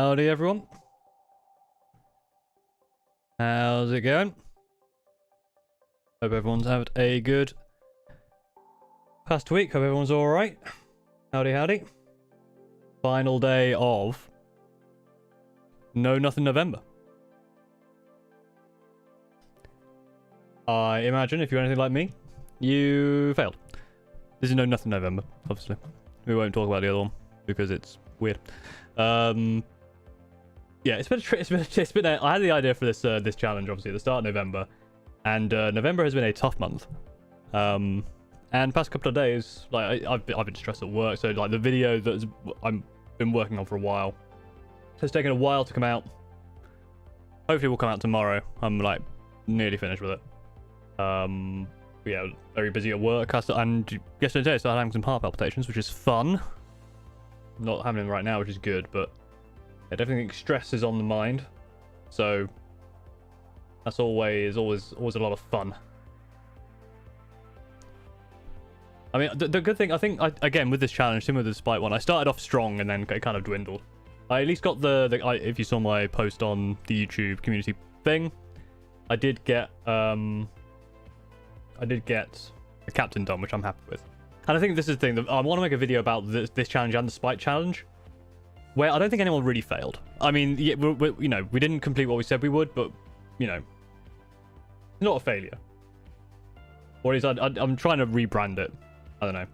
Howdy everyone. How's it going? Hope everyone's had a good past week. Hope everyone's alright. Howdy howdy. Final day of No Nuthin November. I imagine if you're anything like me, you failed. This is No Nuthin November, obviously. We won't talk about the other one because it's weird. Yeah, it's been I had the idea for this this challenge obviously at the start of November, and November has been a tough month. And past couple of days, like I've been stressed at work, so like the video that I've been working on for a while has taken a while to come out. Hopefully, will come out tomorrow. I'm like nearly finished with it. Yeah, very busy at work, and yesterday I started having some heart palpitations, which is fun. Not having them right now, which is good, but I definitely think stress is on the mind, so that's always a lot of fun. I mean, the good thing, I think, again, with this challenge, similar to the Spite one, I started off strong and then it kind of dwindled. I at least got if you saw my post on the YouTube community thing, I did get a captain done, which I'm happy with. And I think this is the thing, that I want to make a video about this challenge and the Spite challenge, where I don't think anyone really failed. I mean, yeah, you know, we didn't complete what we said we would, but, you know, not a failure. Or is I'm trying to rebrand it. I don't know.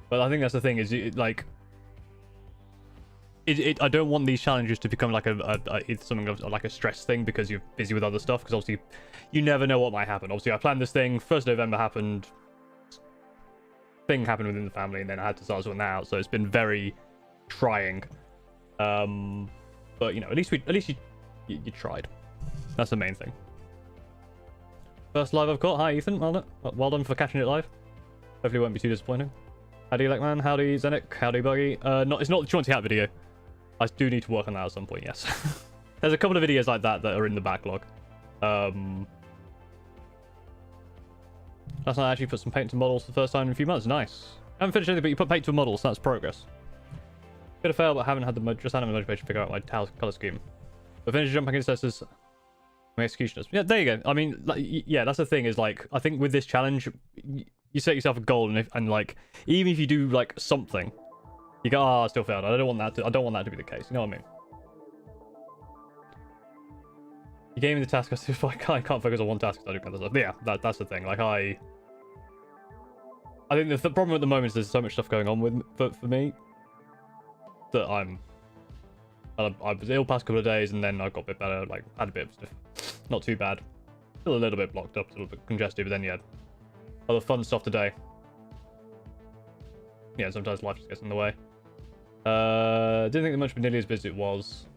But I think that's the thing, is like, I don't want these challenges to become like it's something like a stress thing because you're busy with other stuff, because obviously you never know what might happen. Obviously I planned this thing, 1st November happened, thing happened within the family, and then I had to start sorting that out, so it's been very trying. But you know, at least you tried. That's the main thing. First live I've got. Hi Ethan, well done for catching it live. Hopefully it won't be too disappointing. Howdy Lekman, howdy Zenik, howdy Buggy. It's not the Chaunty Hat video. I do need to work on that at some point, yes. There's a couple of videos like that are in the backlog. Last night I actually put some paint to models for the first time in a few months. Nice. I haven't finished anything, but you put paint to models, so that's progress. Could have failed, but haven't had the motivation to figure out my color scheme. But finished jumping ancestors, my executioners. Yeah, there you go. I mean, like, yeah, that's the thing, is like, I think with this challenge, you set yourself a goal, and like, even if you do like something, you go, I still failed. I don't want that to be the case. You know what I mean? You gave me the task. I can't focus on one task. I do kind of stuff. Yeah, that's the thing. Like I think the problem at the moment is there's so much stuff going on for me that I was ill past couple of days, and then I got a bit better. Like had a bit of stuff, not too bad. Still a little bit blocked up, a little bit congested, but then yeah, other fun stuff today. Yeah, sometimes life just gets in the way. Didn't think that much, but nearly as busy as it was.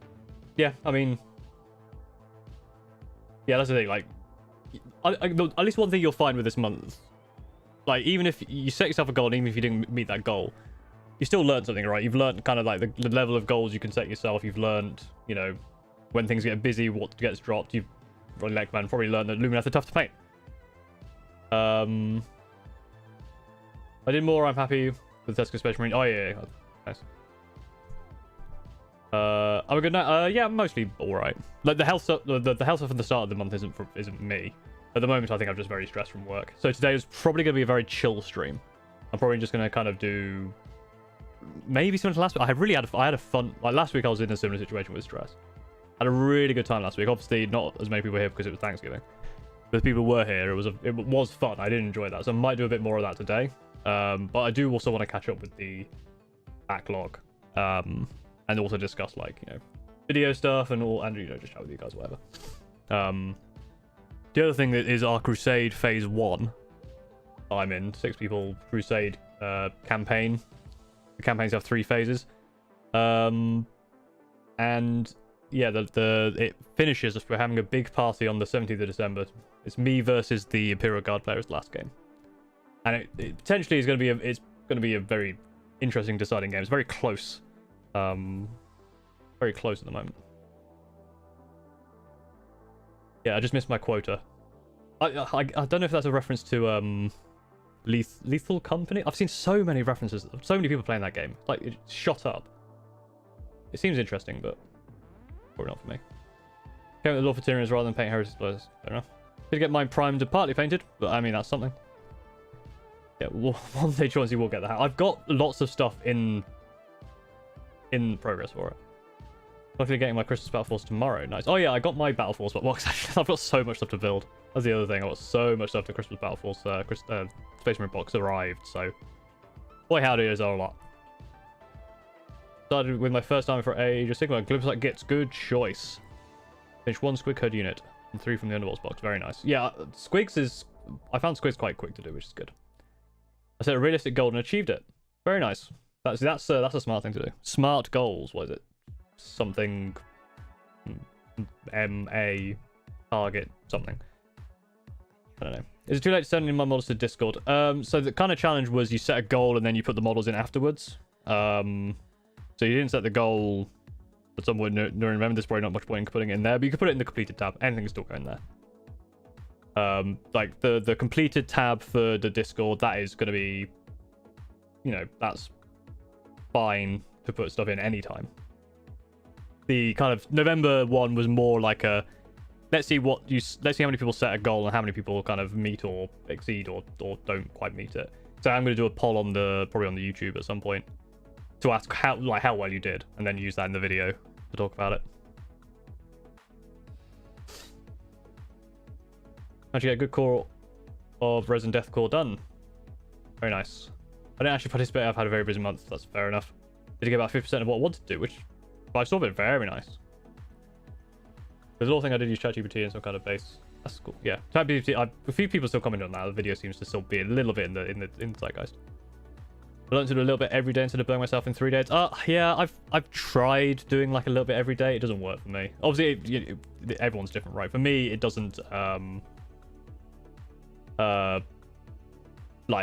Yeah, I mean, yeah, that's the thing. Like, at least one thing you'll find with this month, like, even if you set yourself a goal, and even if you didn't meet that goal, you still learned something, right? You've learned kind of like the level of goals you can set yourself. You've learned, you know, when things get busy, what gets dropped. You've probably learned that Luminath are tough to paint. I did more. I'm happy with the Tesco Space Marine. Oh yeah, nice. I'm a good night. Yeah, mostly all right. Like the health stuff, the health stuff at the start of the month isn't me. At the moment, I think I'm just very stressed from work. So today is probably going to be a very chill stream. I'm probably just going to kind of do maybe similar to last week. I had a fun, like last week I was in a similar situation with stress. I had a really good time last week. Obviously, not as many people were here because it was Thanksgiving. But the people who were here, it was fun. I did enjoy that. So I might do a bit more of that today. But I do also want to catch up with the backlog. And also discuss, like, you know, video stuff and you know, just chat with you guys, whatever. The other thing that is our Crusade Phase 1. I'm in 6 people Crusade campaign. The campaigns have 3 phases. And yeah, it finishes. We're having a big party on the 17th of December. It's me versus the Imperial Guard players last game. And it potentially is going to be a very interesting deciding game. It's very close. Very close at the moment. Yeah, I just missed my quota. I don't know if that's a reference to Lethal Company. I've seen so many references, so many people playing that game. Like, it shot up. It seems interesting, but probably not for me. Came with the law for Tyrians rather than paint heritage explorers. Fair enough. Did get mine primed and partly painted, but I mean, that's something. Yeah, one day Chauncey will get that. I've got lots of stuff in progress for it. Hopefully getting my Christmas Battle Force tomorrow. Nice. Oh yeah, I got my Battle Force, but well, I've got so much stuff to build. That's the other thing. I've got so much stuff. The Christmas Battle Force Space Marine box arrived, so boy howdy, is there a lot. Started with my first time for Age of Sigma. Glimpse like gets good choice. Finished 1 Squig Code unit and 3 from the Underworlds box. Very nice. Yeah, Squigs is... I found Squigs quite quick to do, which is good. I set a realistic goal and achieved it. Very nice. That's a smart thing to do. Smart goals. What is it? Something... MA... Target... Something. I don't know. Is it too late to send in my models to Discord? So the kind of challenge was you set a goal and then you put the models in afterwards. So you didn't set the goal at some point during November. There's probably not much point in putting it in there, but you can put it in the completed tab. Anything can still go in there. Like the completed tab for the Discord, that is going to be, you know, that's fine to put stuff in anytime. The kind of November one was more like a let's see how many people set a goal and how many people kind of meet or exceed or don't quite meet it. So I'm going to do a poll on probably on the YouTube at some point to ask how well you did, and then use that in the video to talk about it. Actually get a good core of Resin Death Core done. Very nice. I didn't actually participate. I've had a very busy month. That's fair enough. Did get about 50% of what I wanted to do, which I saw it very nice. There's a little thing I did use ChatGPT in some kind of base. That's cool. Yeah, ChatGPT. A few people still commented on that. The video seems to still be a little bit in the zeitgeist. I learned to do a little bit every day instead of blowing myself in 3 days. Yeah, I've tried doing like a little bit every day. It doesn't work for me. Obviously, everyone's different, right? For me, it doesn't. Like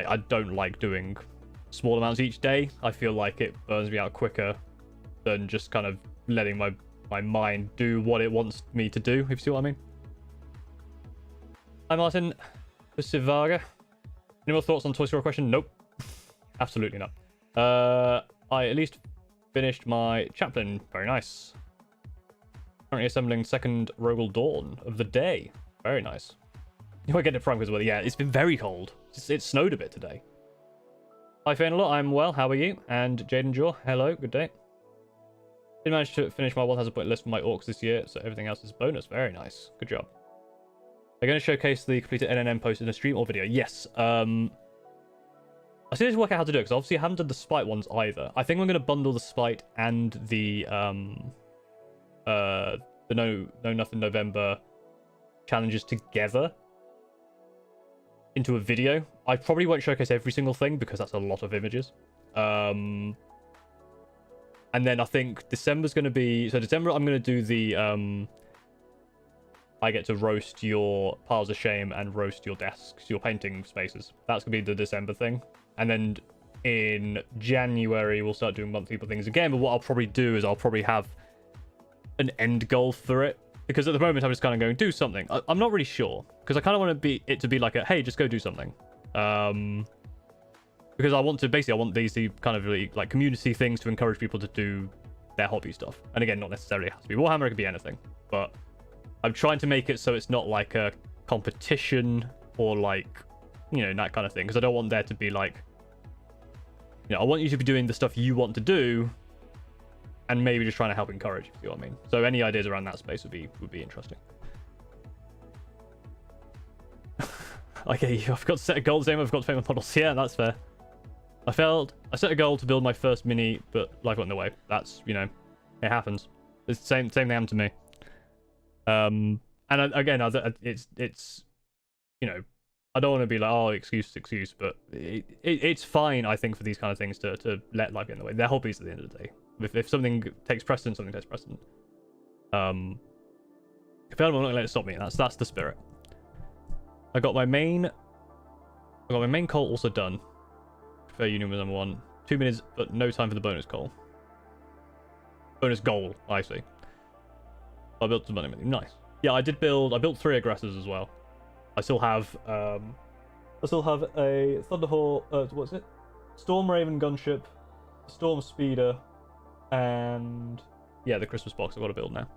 I don't like doing small amounts each day. I feel like it burns me out quicker than just kind of letting my mind do what it wants me to do. If you see what I mean. Hi Martin, Sivaga. Any more thoughts on Toy Story question? Nope. Absolutely not. I at least finished my chaplain. Very nice. Currently assembling second Rogel Dawn of the day. Very nice. You might get it prime as well. Yeah, it's been very cold. It snowed a bit today. Hi Fainalot, I'm well. How are you? And Jaden Jaw, hello. Good day. Did manage to finish my 1,000 point list for my orcs this year, so everything else is bonus. Very nice. Good job. Are you going to showcase the completed NNM post in a stream or video? Yes. I still need to work out how to do it, because obviously I haven't done the Spite ones either. I think I'm going to bundle the Spite and the No Nuthin November challenges together into a video. I probably won't showcase every single thing, because that's a lot of images. And then I think December's going to be... So December, I'm going to do the... I get to roast your piles of shame and roast your desks, your painting spaces. That's going to be the December thing. And then in January, we'll start doing monthly things again. But what I'll probably do is I'll probably have an end goal for it. Because at the moment, I'm just kind of going, do something. I'm not really sure. Because I kind of want it to be like a, hey, just go do something. Because I want these to kind of really, like, community things to encourage people to do their hobby stuff. And again, not necessarily has to be Warhammer, it could be anything. But I'm trying to make it so it's not like a competition or like, you know, that kind of thing. Because I don't want there to be like, you know, I want you to be doing the stuff you want to do and maybe just trying to help encourage, if you know what I mean. So any ideas around that space would be interesting. Okay, I've got to set a goal the same I've got to paint my models. Yeah, that's fair. I set a goal to build my first mini, but life got in the way. That's, you know, it happens. It's the same thing happened to me. And again, it's, you know, I don't want to be like, oh, excuse, but it's fine, I think, for these kind of things to let life get in the way. They're hobbies at the end of the day. If something takes precedence, something takes precedence. If I'm not going to let it stop me, that's the spirit. I got my main call also done. Fair Union was number 1. 2 minutes, but no time for the bonus call. Bonus goal, I see. I built some money. Nice. Yeah, I built 3 aggressors as well. I still have a Thunderhawk, Storm Raven gunship, Storm Speeder, and Yeah, the Christmas box I've got to build now.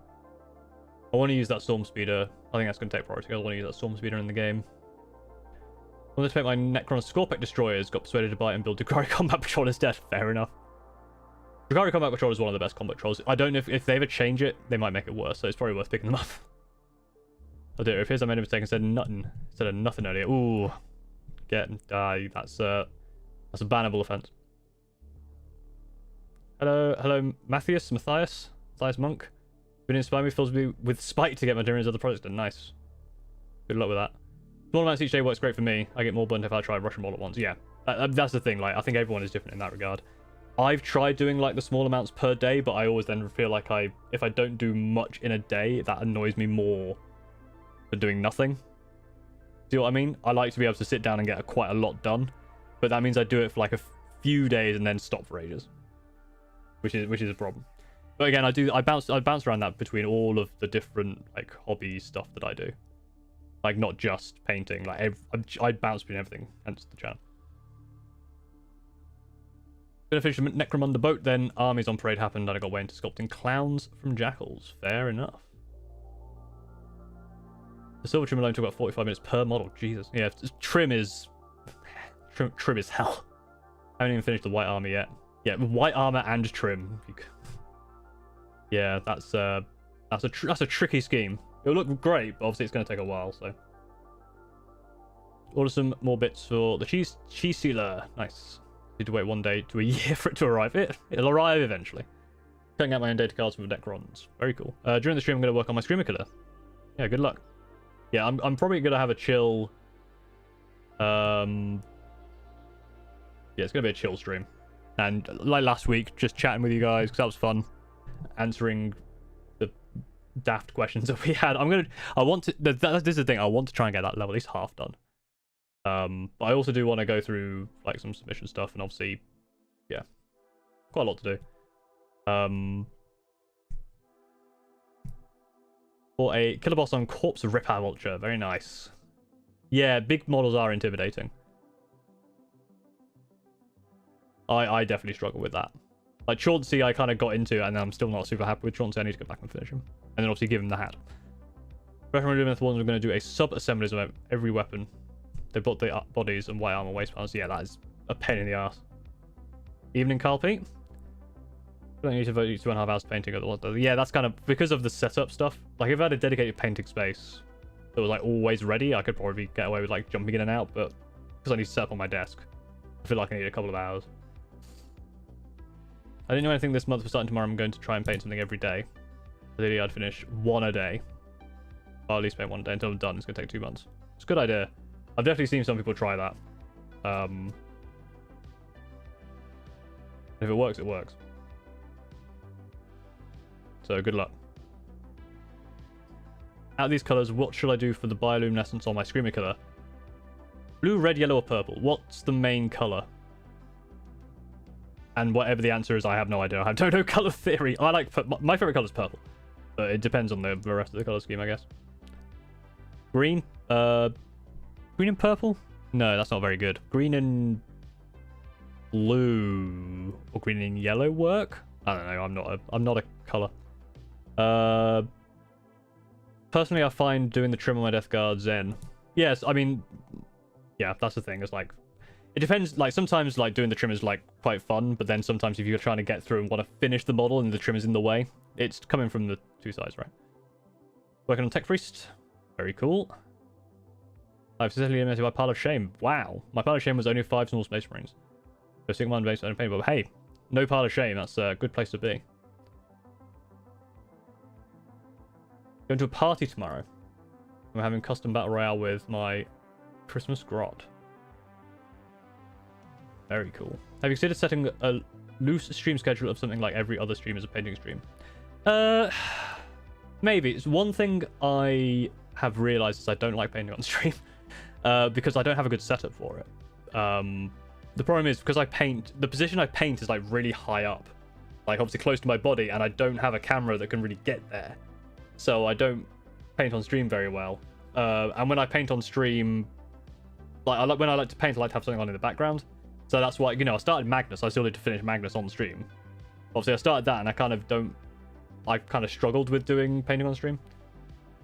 I want to use that Storm Speeder. I think that's going to take priority. I want to use that Storm Speeder in the game. I wanted to make my Necron Scorpec destroyers. Got persuaded to buy it and build Drukhari Combat Patrol instead. Fair enough. Drukhari Combat Patrol is one of the best combat trolls. I don't know if they ever change it, they might make it worse. So it's probably worth picking them up. I'll do it. If here's I made a mistake and said nothing instead of nothing earlier. Ooh, get die. That's a bannable offense. Hello, Matthias Monk. Been inspired me, fills me with spite to get my Nigerian's other projects done. Nice. Good luck with that. Small amounts each day works great for me. I get more burnt if I try Russian all at once. Yeah, that's the thing. Like, I think everyone is different in that regard. I've tried doing like the small amounts per day, but I always then feel like if I don't do much in a day, that annoys me more than doing nothing. See what I mean? I like to be able to sit down and get quite a lot done, but that means I do it for like a few days and then stop for ages, which is a problem. But again, I bounce around that between all of the different like hobby stuff that I do. Like, not just painting. Like, I bounce between everything, hence the channel. Gonna finish the Necromunda boat, then armies on parade happened, and I got way into sculpting clowns from jackals. Fair enough. The silver trim alone took about 45 minutes per model. Jesus. Yeah, trim is hell. I haven't even finished the white armor yet. Yeah, white armor and trim. Yeah, that's a tricky scheme. It'll look great, but obviously it's going to take a while, so. Order some more bits for the cheese sealer. Nice. Need to wait 1 day to a year for it to arrive. It'll arrive eventually. Cutting out my own data cards with Necrons. Very cool. During the stream, I'm going to work on my Screamer Killer. Yeah, good luck. Yeah, I'm probably going to have a chill. Yeah, it's going to be a chill stream. And like last week, just chatting with you guys, because that was fun. Answering the daft questions that we had. This is the thing, I want to try and get that level at least half done. But I also do want to go through like some submission stuff, and obviously, yeah, quite a lot to do. For a killer boss on Corpse of Ripper Vulture, very nice. Yeah, big models are intimidating. I definitely struggle with that. Like Chauncey, I kind of got into, and I'm still not super happy with Chauncey. I need to go back and finish him, and then obviously give him the hat. Recommended with the ones we're going to do a sub-assemblies of every weapon. They bought the bodies and white armor waistbands. Yeah, that is a pain in the ass. Evening, Carl Pete. I don't need to vote 2.5 hours painting otherwise. Yeah, that's kind of because of the setup stuff. Like, if I had a dedicated painting space that was like always ready, I could probably get away with like jumping in and out. But because I need to set up on my desk, I feel like I need a couple of hours. I didn't know anything this month. For starting tomorrow, I'm going to try and paint something every day. Ideally, I'd finish one a day. Or at least paint 1 day until I'm done. It's going to take 2 months. It's a good idea. I've definitely seen some people try that. If it works, it works. So, good luck. Out of these colours, what should I do for the bioluminescence on my Screamer Killer? Blue, red, yellow, or purple? What's the main colour? And whatever the answer is, I have no idea. I don't know colour theory. I like... My favourite colour is purple. But it depends on the rest of the colour scheme, I guess. Green? Green and purple? No, that's not very good. Green and blue or green and yellow work? I don't know. I'm not a color. Personally, I find doing the trim on my Death Guard zen. Yes, I mean, yeah, that's the thing. It's like, it depends. Like, sometimes like doing the trim is like quite fun, but then sometimes if you're trying to get through and want to finish the model and the trim is in the way, it's coming from the two sides, right? Working on Tech Priest. Very cool. I've successfully eliminated my pile of shame. Wow. My pile of shame was only 5 small space marines. So Sigma and base unpaid, but hey, no pile of shame. That's a good place to be. Going to a party tomorrow. I'm having custom battle royale with my Christmas grot. Very cool. Have you considered setting a loose stream schedule of something like every other stream as a painting stream? Maybe. It's one thing I have realized is I don't like painting on stream. Because I don't have a good setup for it. The problem is because I paint, the position I paint is like really high up, like obviously close to my body, and I don't have a camera that can really get there, so I don't paint on stream very well. And when I paint on stream, like when I like to paint, I like to have something on in the background. So that's why, you know, I started Magnus. I still need to finish Magnus on stream. Obviously, I started that, and I kind of don't I've kind of struggled with doing painting on stream.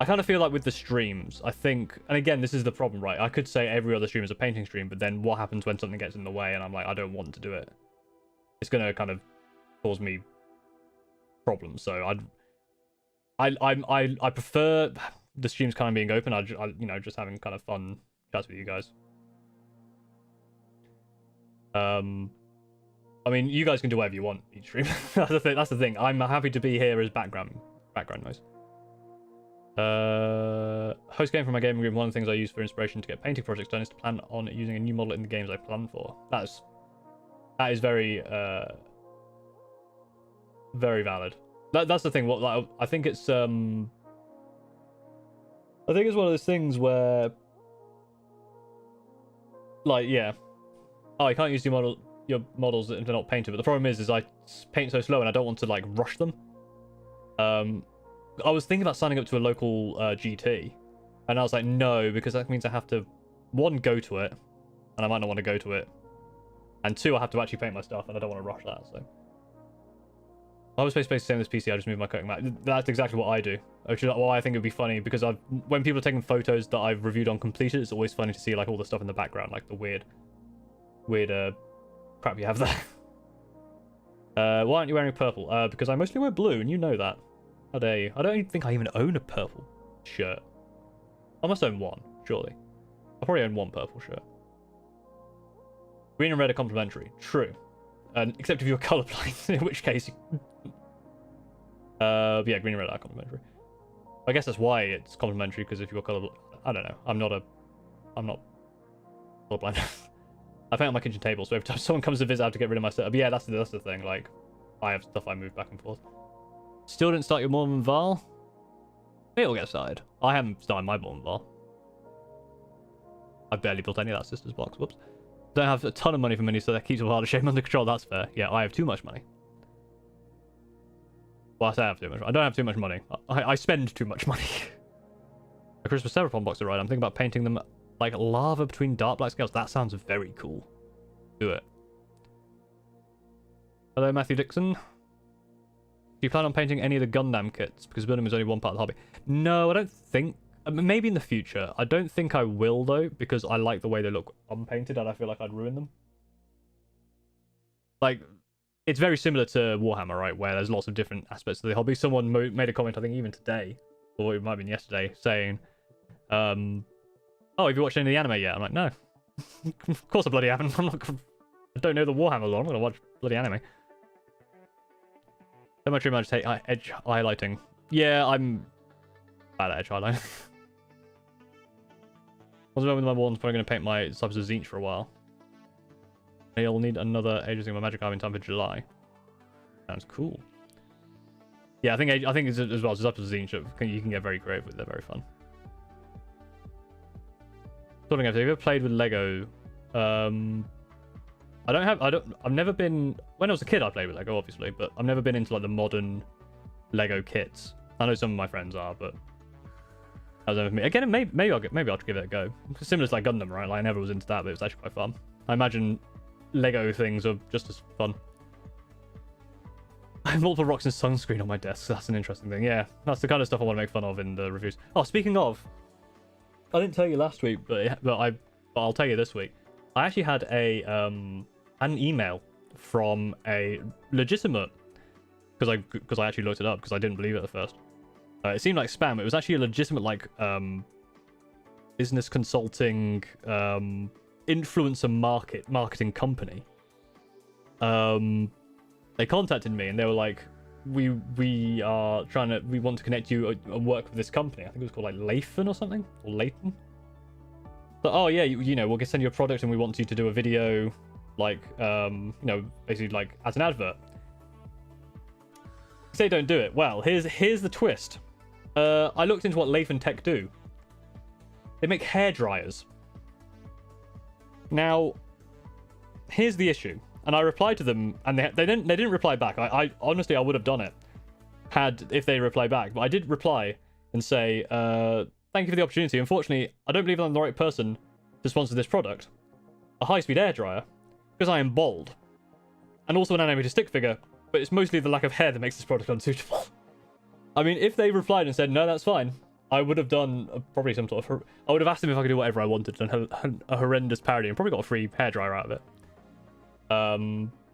I kind of feel like with the streams, I think, and again, this is the problem, right? I could say every other stream is a painting stream, but then what happens when something gets in the way and I'm like, I don't want to do it? It's going to kind of cause me problems. So I prefer the streams kind of being open. I you know, just having kind of fun chats with you guys. I mean, you guys can do whatever you want each stream. That's the thing. I'm happy to be here as background noise. Host game for my gaming room. One of the things I use for inspiration to get painting projects done is to plan on using a new model in the games I plan for. That is very very valid. That's the thing. What, like, I think it's one of those things where, like, yeah, oh, you can't use your models if they're not painted. But the problem is I paint so slow and I don't want to like rush them. I was thinking about signing up to a local GT, and I was like, no, because that means I have to, one, go to it, and I might not want to go to it, and two, I have to actually paint my stuff, and I don't want to rush that. So I was supposed to say this PC, I just moved my cutting mat. That's exactly what I do. Which is why I think it would be funny, because when people are taking photos that I've reviewed on completed, it's always funny to see like all the stuff in the background, like the weird crap you have there. Why aren't you wearing purple? Because I mostly wear blue, and you know that. How dare you? I don't even think I even own a purple shirt. I must own one, surely. I probably own one purple shirt. Green and red are complementary. True. Except if you're colorblind, in which case... yeah, green and red are complementary. I guess that's why it's complementary, because if you're colorblind... I don't know. I'm not colorblind. I paint on my kitchen table, so every time someone comes to visit, I have to get rid of my setup. But yeah, that's the thing. Like, I have stuff I move back and forth. Still didn't start your Mormon Val? It'll get started. I haven't started my Mormon Val. I've barely built any of that sister's box. Whoops. Don't have a ton of money for money, so that keeps a harder shape under control. That's fair. Yeah, I have too much money. Well, I say I have too much. I don't have too much money. I spend too much money. A Christmas Seraphon box to ride. I'm thinking about painting them like lava between dark black scales. That sounds very cool. Do it. Hello, Matthew Dixon. Do you plan on painting any of the Gundam kits? Because building is only one part of the hobby. No, I don't think... maybe in the future. I don't think I will, though, because I like the way they look unpainted, and I feel like I'd ruin them. Like, it's very similar to Warhammer, right? Where there's lots of different aspects of the hobby. Someone made a comment, I think even today, or it might have been yesterday, saying, oh, have you watched any of the anime yet? I'm like, no. Of course I bloody haven't. I don't know the Warhammer lore. I'm going to watch bloody anime. So much I just hate edge highlighting. Yeah, I'm bad at edge highlighting. I was with my wall, I'm probably going to paint my subs as Zinch for a while. I'll need another Age of Magic Army in time for July. Sounds cool. Yeah, I think it's, as well as up to Zinch, you can get very creative with it. They're very fun. Have you ever played with Lego? I've never been... When I was a kid, I played with Lego, obviously, but I've never been into, like, the modern Lego kits. I know some of my friends are, but... That was never for me. Again, maybe I'll give it a go. Similar to, like, Gundam, right? Like, I never was into that, but it was actually quite fun. I imagine Lego things are just as fun. I have multiple rocks and sunscreen on my desk. So that's an interesting thing. Yeah, that's the kind of stuff I want to make fun of in the reviews. Oh, speaking of... I didn't tell you last week, but I'll tell you this week. I actually had an email from a legitimate, because I actually looked it up because I didn't believe it at first. It seemed like spam. It was actually a legitimate like business consulting influencer marketing company. They contacted me and they were like, we want to connect you and work with this company. I think it was called like Lathan or something, or Lathan. But oh yeah, you know, we'll send you a product and we want you to do a video, like you know, basically like as an advert. Say don't do it. Well, here's the twist. I looked into what Lathan Tech do. They make hair dryers. Now, here's the issue. And I replied to them, and they didn't reply back. I honestly, I would have done it if they replied back. But I did reply and say, thank you for the opportunity. Unfortunately, I don't believe I'm the right person to sponsor this product. A high-speed hairdryer, because I am bald. And also an animated stick figure, but it's mostly the lack of hair that makes this product unsuitable. I mean, if they replied and said, no, that's fine, I would have done probably some sort of... I would have asked them if I could do whatever I wanted, done a horrendous parody, and probably got a free hairdryer out of it.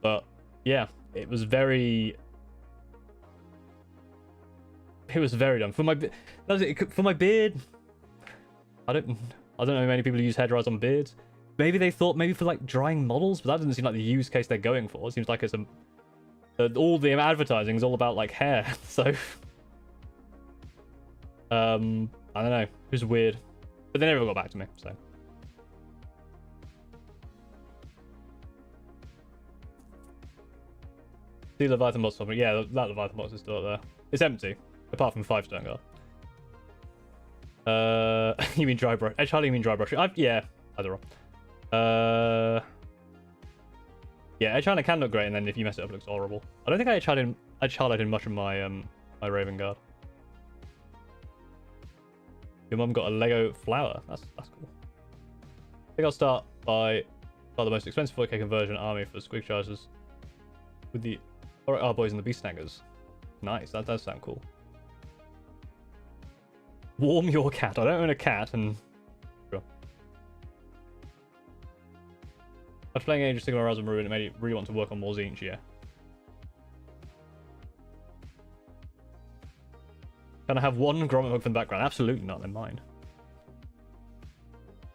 But, yeah, it was very... It was very dumb. For my beard, I don't know many people who use hairdryers on beards. Maybe they thought maybe for like drying models, but that doesn't seem like the use case they're going for. It seems like it's all the advertising is all about like hair. So I don't know. It was weird, but they never got back to me. So the Leviathan box, yeah, that Leviathan box is still up there. It's empty. Apart from 5-stone guard. You mean dry brush? Edge highlighting, you mean dry brush? Yeah, either or. Yeah, edge highlighting can look great, and then if you mess it up, it looks horrible. I don't think I edge highlighted much of my my Raven Guard. Your mum got a Lego flower. That's cool. I think I'll start by the most expensive 4K conversion army for squig chargers with the our boys and the beast snaggers. Nice, that does sound cool. Warm your cat. I don't own a cat, and sure. After playing Age of Sigmar Rise of Maroon, it made me really want to work on more zines, yeah. Can I have one grommet mug from the background? Absolutely not, in mine.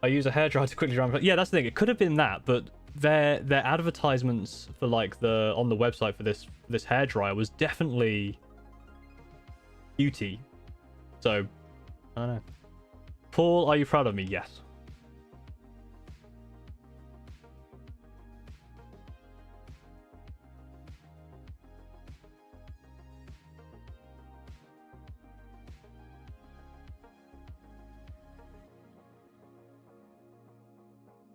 I use a hairdryer to quickly dry my... Yeah, that's the thing. It could have been that, but their advertisements for like on the website for this hairdryer was definitely beauty. So I don't know. Paul, are you proud of me? Yes.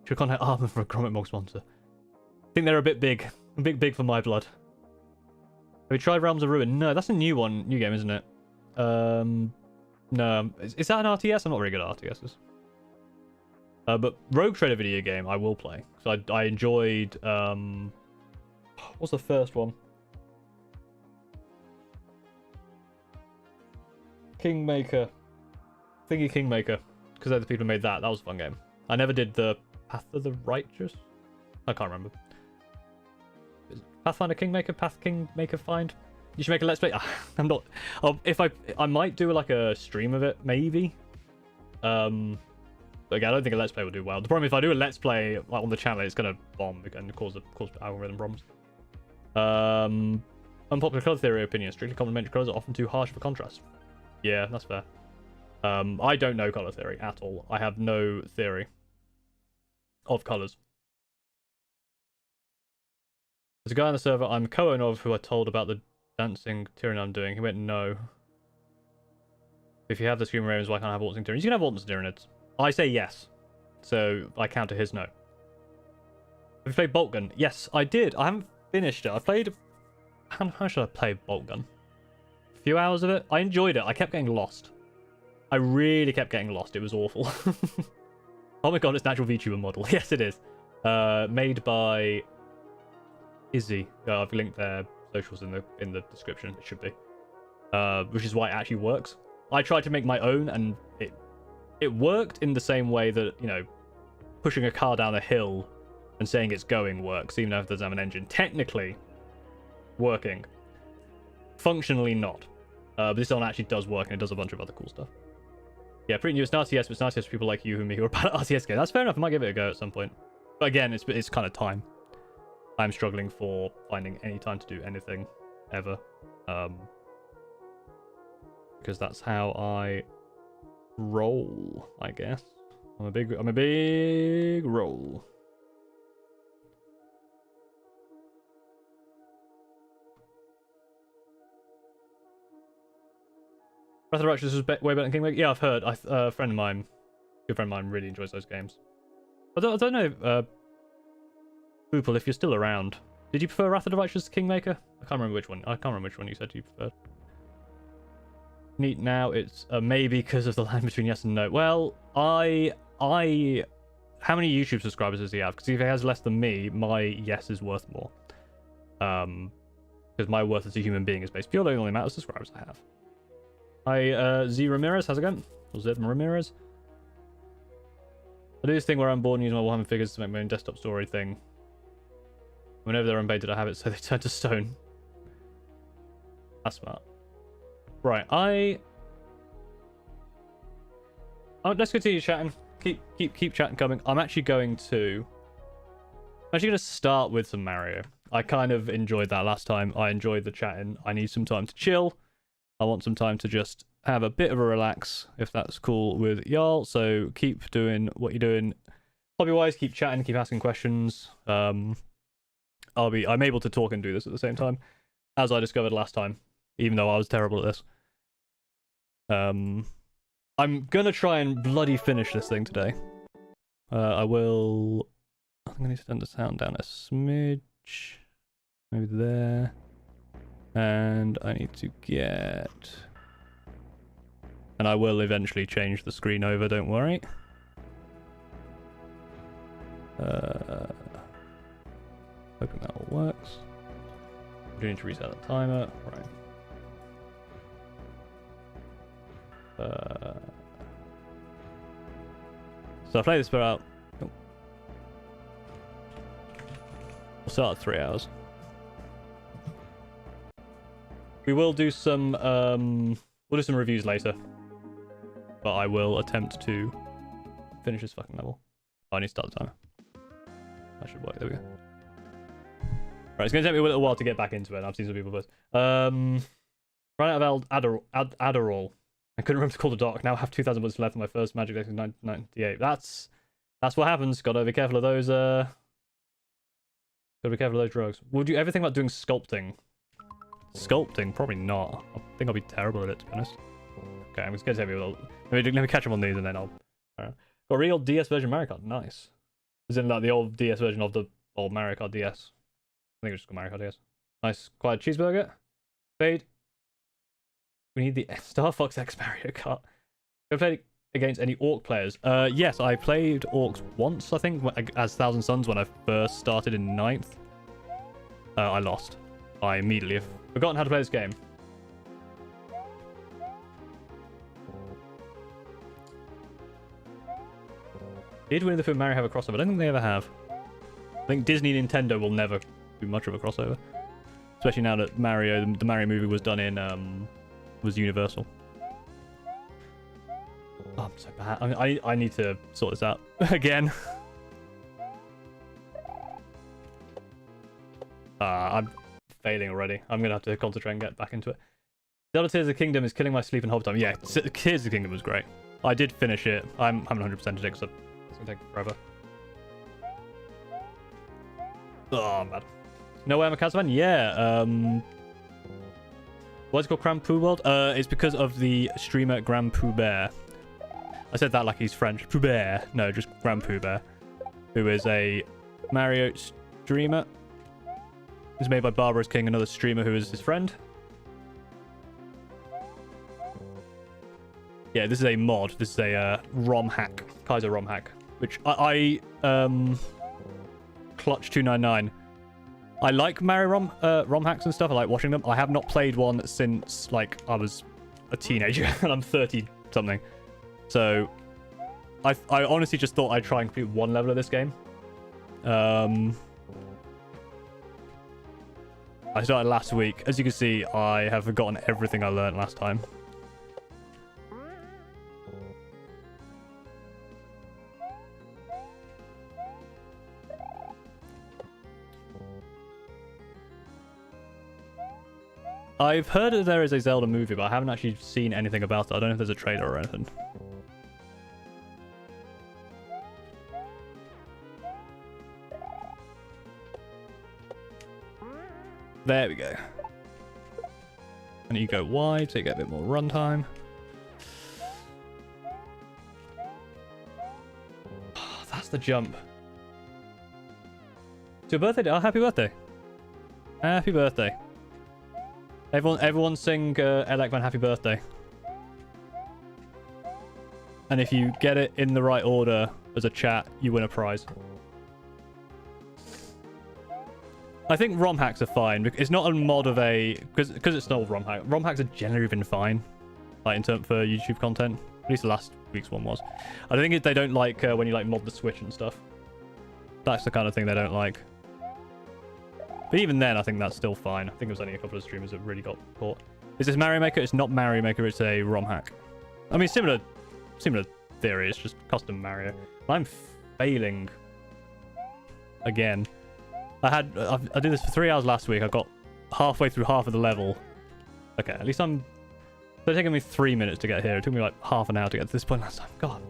Should contact Armor for a Grommet Mog sponsor. I think they're a bit big. A bit big for my blood. Have we tried Realms of Ruin? No, that's a new game, isn't it? No. Is that an RTS? I'm not very good at RTSs. But Rogue Trader video game, I will play. So I enjoyed... what's the first one? Kingmaker. Thingy Kingmaker. Because they're the people who made that. That was a fun game. I never did the Path of the Righteous? I can't remember. Pathfinder Kingmaker? Path Kingmaker Find? You should make a Let's Play. I'm not... I might do like a stream of it, maybe. But again, I don't think a Let's Play will do well. The problem is if I do a Let's Play like, on the channel, it's going to bomb and cause algorithm problems. Unpopular colour theory opinion. Strictly complementary colours are often too harsh for contrast. Yeah, that's fair. I don't know colour theory at all. I have no theory of colours. There's a guy on the server I'm co-owner of who I told about the dancing tyranny I'm doing. He went, no. If you have the Screaming Ravens, why can't I have waltzing tyranids? You can have waltzing tyranids. I say yes. So I counter his no. Have you played Bolt Gun? Yes, I did. I haven't finished it. I played... How should I play Bolt Gun? A few hours of it. I enjoyed it. I kept getting lost. I really kept getting lost. It was awful. Oh my god, it's natural VTuber model. Yes, it is. Made by Izzy. I've linked their socials in the description. It should be. Which is why it actually works. I tried to make my own, and it worked in the same way that, you know, pushing a car down a hill and saying it's going works, even though it doesn't have an engine. Technically working. Functionally not. But this one actually does work, and it does a bunch of other cool stuff. Yeah, pretty new. It's an RTS, but it's an RTS for people like you and me who are bad at RTS games. That's fair enough. I might give it a go at some point. But again, it's kind of time. I'm struggling for finding any time to do anything ever. Because that's how I roll, I guess. I'm a big roll. Breath of the Righteous was way better than Kingmaker. Yeah, I've heard. A good friend of mine, really enjoys those games. I don't know, Boople, if you're still around. Did you prefer Wrath of the Righteous to Kingmaker? I can't remember which one. I can't remember which one you said you preferred. Neat. Now it's maybe because of the line between yes and no. Well, how many YouTube subscribers does he have? Because if he has less than me, my yes is worth more. Because my worth as a human being is based purely on the amount of subscribers I have. Hi, Z Ramirez, how's it going? Or Z Ramirez? I do this thing where I'm bored and use my Warhammer figures to make my own desktop story thing. Whenever they're unpainted, I have it so they turn to stone. That's smart. Right, let's continue chatting. Keep chatting coming. I'm actually going to start with some Mario. I kind of enjoyed that last time. I enjoyed the chatting. I need some time to chill. I want some time to just have a bit of a relax, if that's cool with y'all. So keep doing what you're doing. Hobby-wise, keep chatting, keep asking questions. I'm able to talk and do this at the same time, as I discovered last time, even though I was terrible at this. I'm gonna try and bloody finish this thing today. I think I need to turn the sound down a smidge. Maybe there. And I need to get... And I will eventually change the screen over, don't worry. Hoping that all works. I do need to reset the timer. Right. So I play this for about... Oh. We'll start at 3 hours. We will do some we'll do some reviews later. But I will attempt to finish this fucking level. Oh, I need to start the timer. That should work. There we go. Right, it's gonna take me a little while to get back into it. I've seen some people first. Ran out of Adderall. I couldn't remember to call the doc. Now I have 2,000 bullets left in my first magic deck in 1998. That's what happens. Gotta be careful of those gotta be careful of those drugs. Would you ever think about doing sculpting? Sculpting? Probably not. I think I'll be terrible at it, to be honest. Okay, I'm just gonna take me a little... Let me catch up on these and then I'll... Got a real DS version Mario Kart. Nice. As in like the old DS version of the old Mario Kart DS. I think it's just called Mario Kart DS. Nice quiet cheeseburger. Fade. We need the Star Fox X Mario Kart. Have you played against any Orc players? Yes, I played Orcs once, I think, as Thousand Suns when I first started in 9th. I lost. I immediately have forgotten how to play this game. Did Winnie the Pooh and Mario have a crossover? I don't think they ever have. I think Disney and Nintendo will never do much of a crossover. Especially now that the Mario movie was done in, was Universal. Oh, I'm so bad. I need to sort this out again. I'm failing already. I'm gonna have to concentrate and get back into it. Zelda Tears of the Kingdom is killing my sleep and hope time. Yeah, Tears of the Kingdom was great. I did finish it. I haven't 100%ed it because it's gonna take forever. Oh, I'm bad. No way I'm a Cats fan? Yeah. What's it called? Grand Poo World? It's because of the streamer Grand Poo Bear. I said that like he's French. Pooh Bear. No, just Grand Poo Bear. Who is a Mario streamer. It's made by Barbaros King, another streamer who is his friend. Yeah, this is a mod. This is a ROM hack. Kaiser ROM hack. Which I Clutch 299. I like Mario ROM hacks and stuff. I like watching them. I have not played one since, like, I was a teenager. And I'm 30-something. So, I honestly just thought I'd try and complete one level of this game. I started last week. As you can see, I have forgotten everything I learned last time. I've heard that there is a Zelda movie, but I haven't actually seen anything about it. I don't know if there's a trailer or anything. There we go. And you go wide, so you get a bit more runtime. Oh, that's the jump. It's your birthday? Oh, happy birthday. Happy birthday. Everyone sing Elekman happy birthday. And if you get it in the right order as a chat, you win a prize. I think ROM hacks are fine. It's not a mod of a... Because it's not a ROM hack. ROM hacks are generally been fine. like in term for YouTube content. At least the last week's one was. I think they don't like when you like mod the Switch and stuff. That's the kind of thing they don't like. But even then, I think that's still fine. I think it was only a couple of streamers that really got caught. Is this Mario Maker? It's not Mario Maker. It's a ROM hack. I mean, similar theory. It's just custom Mario. I'm failing again. I did this for 3 hours last week. I got halfway through half of the level. Okay, at least it's taking me 3 minutes to get here. It took me like half an hour to get to this point last time. God.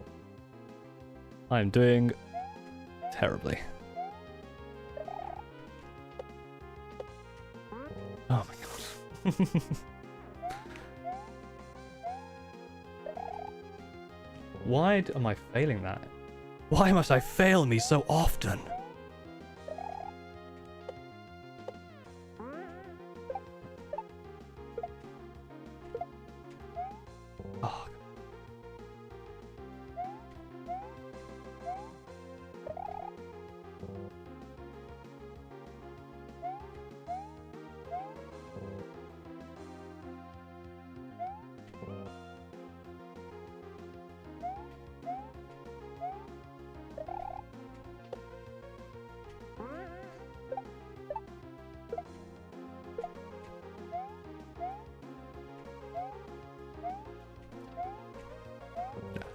I am doing terribly. Oh my god. Why am I failing that? Why must I fail me so often? Oh.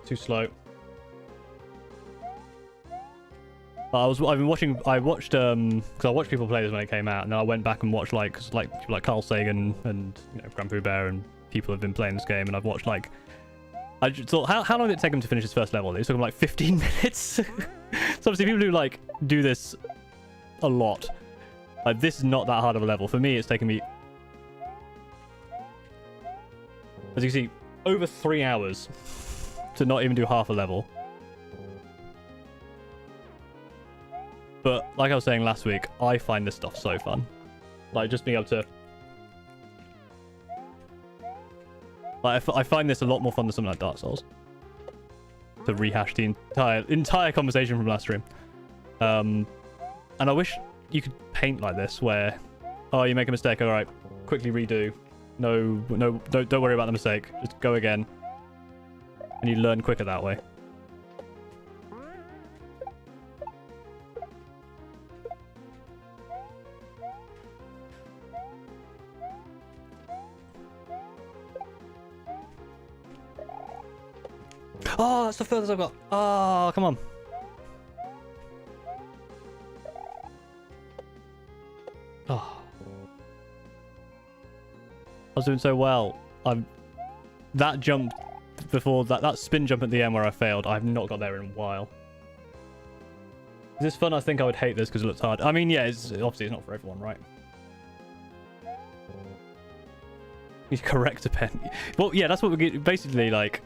Too slow. I watched because I watched people play this when it came out, and then I went back and watched like people like Carl Sagan and Grand Pooh Bear and people have been playing this game, and I've watched like I just thought how long did it take them to finish this first level? It took them like 15 minutes. So obviously people who like do this a lot, like this is not that hard of a level. For me, it's taken me, as you can see, over 3 hours to not even do half a level. But like I was saying last week, I find this stuff so fun. Like just being able to, like I find this a lot more fun than something like Dark Souls. To rehash the entire conversation from last stream. And I wish you could paint like this, where oh, you make a mistake, all right, quickly redo. No, don't worry about the mistake. Just go again. And you learn quicker that way. Oh, that's the furthest I've got. Oh, come on. Oh. I was doing so well. That jump before that spin jump at the end where I failed, I've not got there in a while. Is this fun? I think I would hate this because it looks hard. I mean, yeah, obviously it's not for everyone, right? You correct a pen. Well, yeah, that's what we get. Basically, like,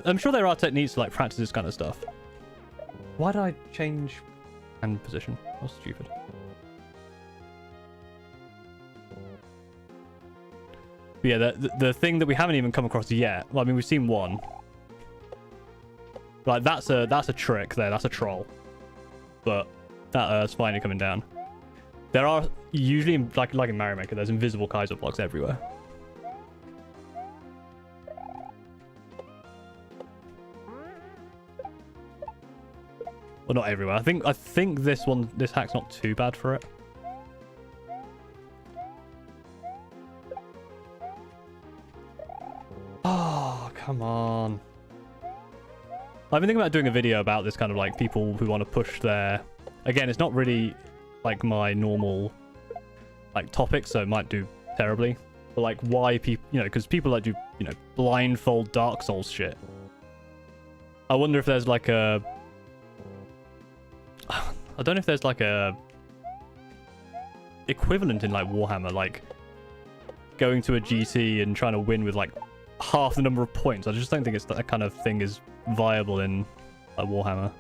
I'm sure there are techniques to like practice this kind of stuff. Why did I change hand position? That's stupid. But yeah, the thing that we haven't even come across yet. Well, I mean, we've seen one. Like that's a trick there. That's a troll. But that's finally coming down. There are usually like in Mario Maker, there's invisible Kaiser blocks everywhere. Well, not everywhere. I think this hack's not too bad for it. Oh, come on. I've been thinking about doing a video about this kind of like people who want to push their... Again, it's not really like my normal like topic, so it might do terribly. But like why people, because people like do, blindfold Dark Souls shit. I wonder if there's like a... I don't know if there's like a equivalent in like Warhammer, like going to a GT and trying to win with like half the number of points. I just don't think that kind of thing is viable in Warhammer.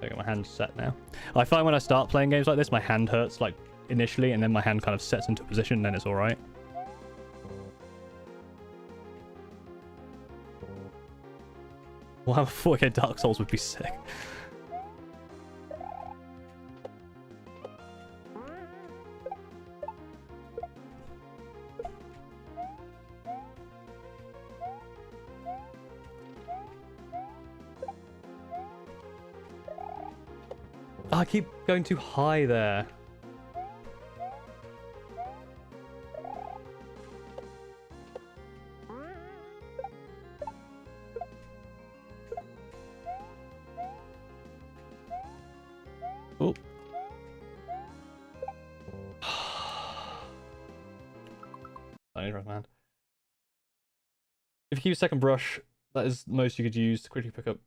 I got my hand set now. I find when I start playing games like this, my hand hurts like initially, and then my hand kind of sets into position, and then it's all right. Warhammer 4K Dark Souls would be sick. Oh, I keep going too high there. Oh. I need right, man. If you use second brush, that is the most you could use to quickly pick up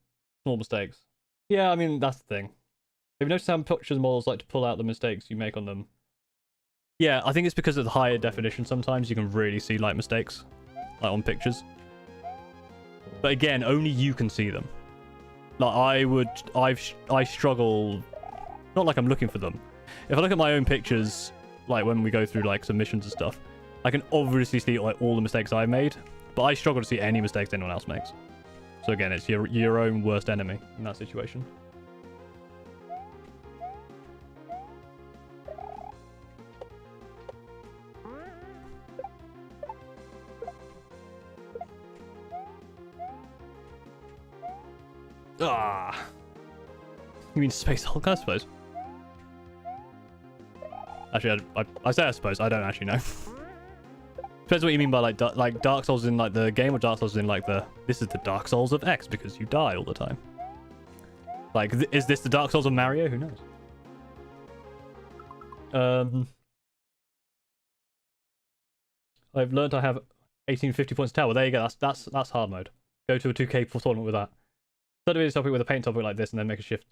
small mistakes. Yeah, I mean, that's the thing. Have you noticed how pictures models like to pull out the mistakes you make on them? Yeah, I think it's because of the higher definition. Sometimes you can really see like mistakes, like on pictures. But again, only you can see them. Like I struggle. Not like I'm looking for them. If I look at my own pictures, like when we go through like submissions and stuff, I can obviously see like all the mistakes I made, but I struggle to see any mistakes anyone else makes. So again, it's your own worst enemy in that situation. Ah, you mean Space Hulk, I suppose. Actually, I say I suppose. I don't actually know. Depends what you mean by like Dark Souls in like the game, or Dark Souls in like this is the Dark Souls of X because you die all the time. Like, is this the Dark Souls of Mario? Who knows? I've learned I have 1850 points to tell. Well, there you go. That's hard mode. Go to a 2K tournament with that. Start a video topic with a paint topic like this, and then make a shift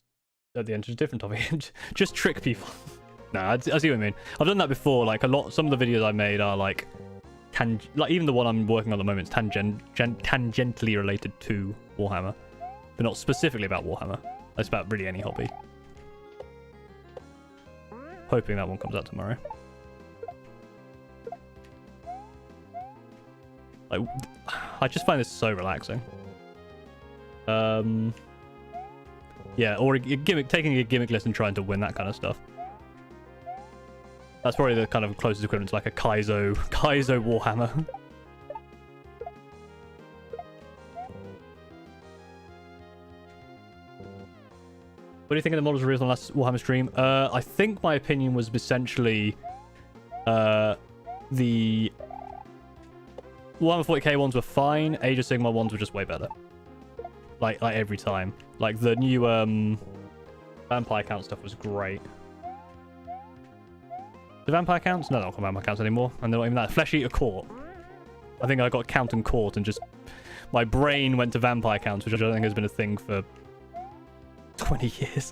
at the end to a different topic. Just trick people. No, I see what I mean. I've done that before. Like some of the videos I made are like even the one I'm working on at the moment is tangentially related to Warhammer, but not specifically about Warhammer. It's about really any hobby. Hoping that one comes out tomorrow. Like, I just find this so relaxing. Yeah, or taking a gimmick list and trying to win that kind of stuff. That's probably the kind of closest equivalent to like a Kaizo Warhammer. What do you think of the models revealed on last Warhammer stream? I think my opinion was essentially the Warhammer 40k ones were fine. Age of Sigmar ones were just way better. Like every time. Like the new vampire count stuff was great. The vampire counts? No, they're not vampire counts anymore. And they're not even that. Flesh Eater Court. I think I got count and court and just my brain went to vampire counts, which I don't think has been a thing for 20 years.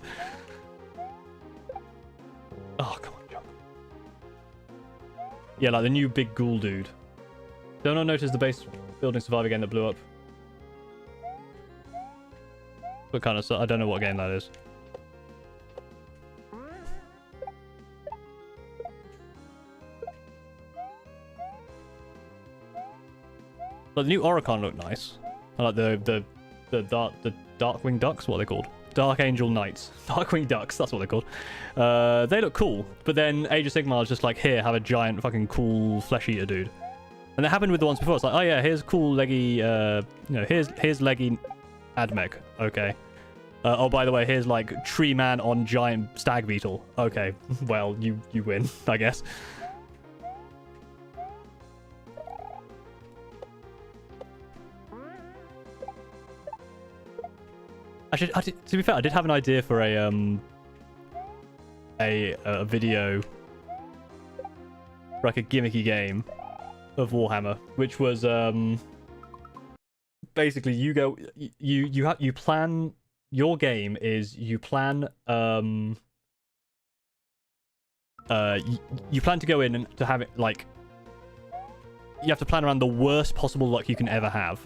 Oh, come on, John. Yeah, like the new big ghoul dude. Don't I notice the base building survive again that blew up? What kind of... I don't know what game that is. But the new Oricon looked nice. I like the Darkwing Ducks, what are they called? Dark Angel Knights. Darkwing Ducks, that's what they're called. They look cool. But then Age of Sigmar is just like, here, have a giant fucking cool flesh eater dude. And that happened with the ones before. It's like, oh yeah, here's cool leggy, here's leggy Admech. Okay. Oh, by the way, here's like tree man on giant stag beetle. Okay, well, you win, I guess. Actually, to be fair, I did have an idea for a video, like a gimmicky game of Warhammer, which was basically you plan your game is you plan you plan to go in and to have it like you have to plan around the worst possible luck you can ever have,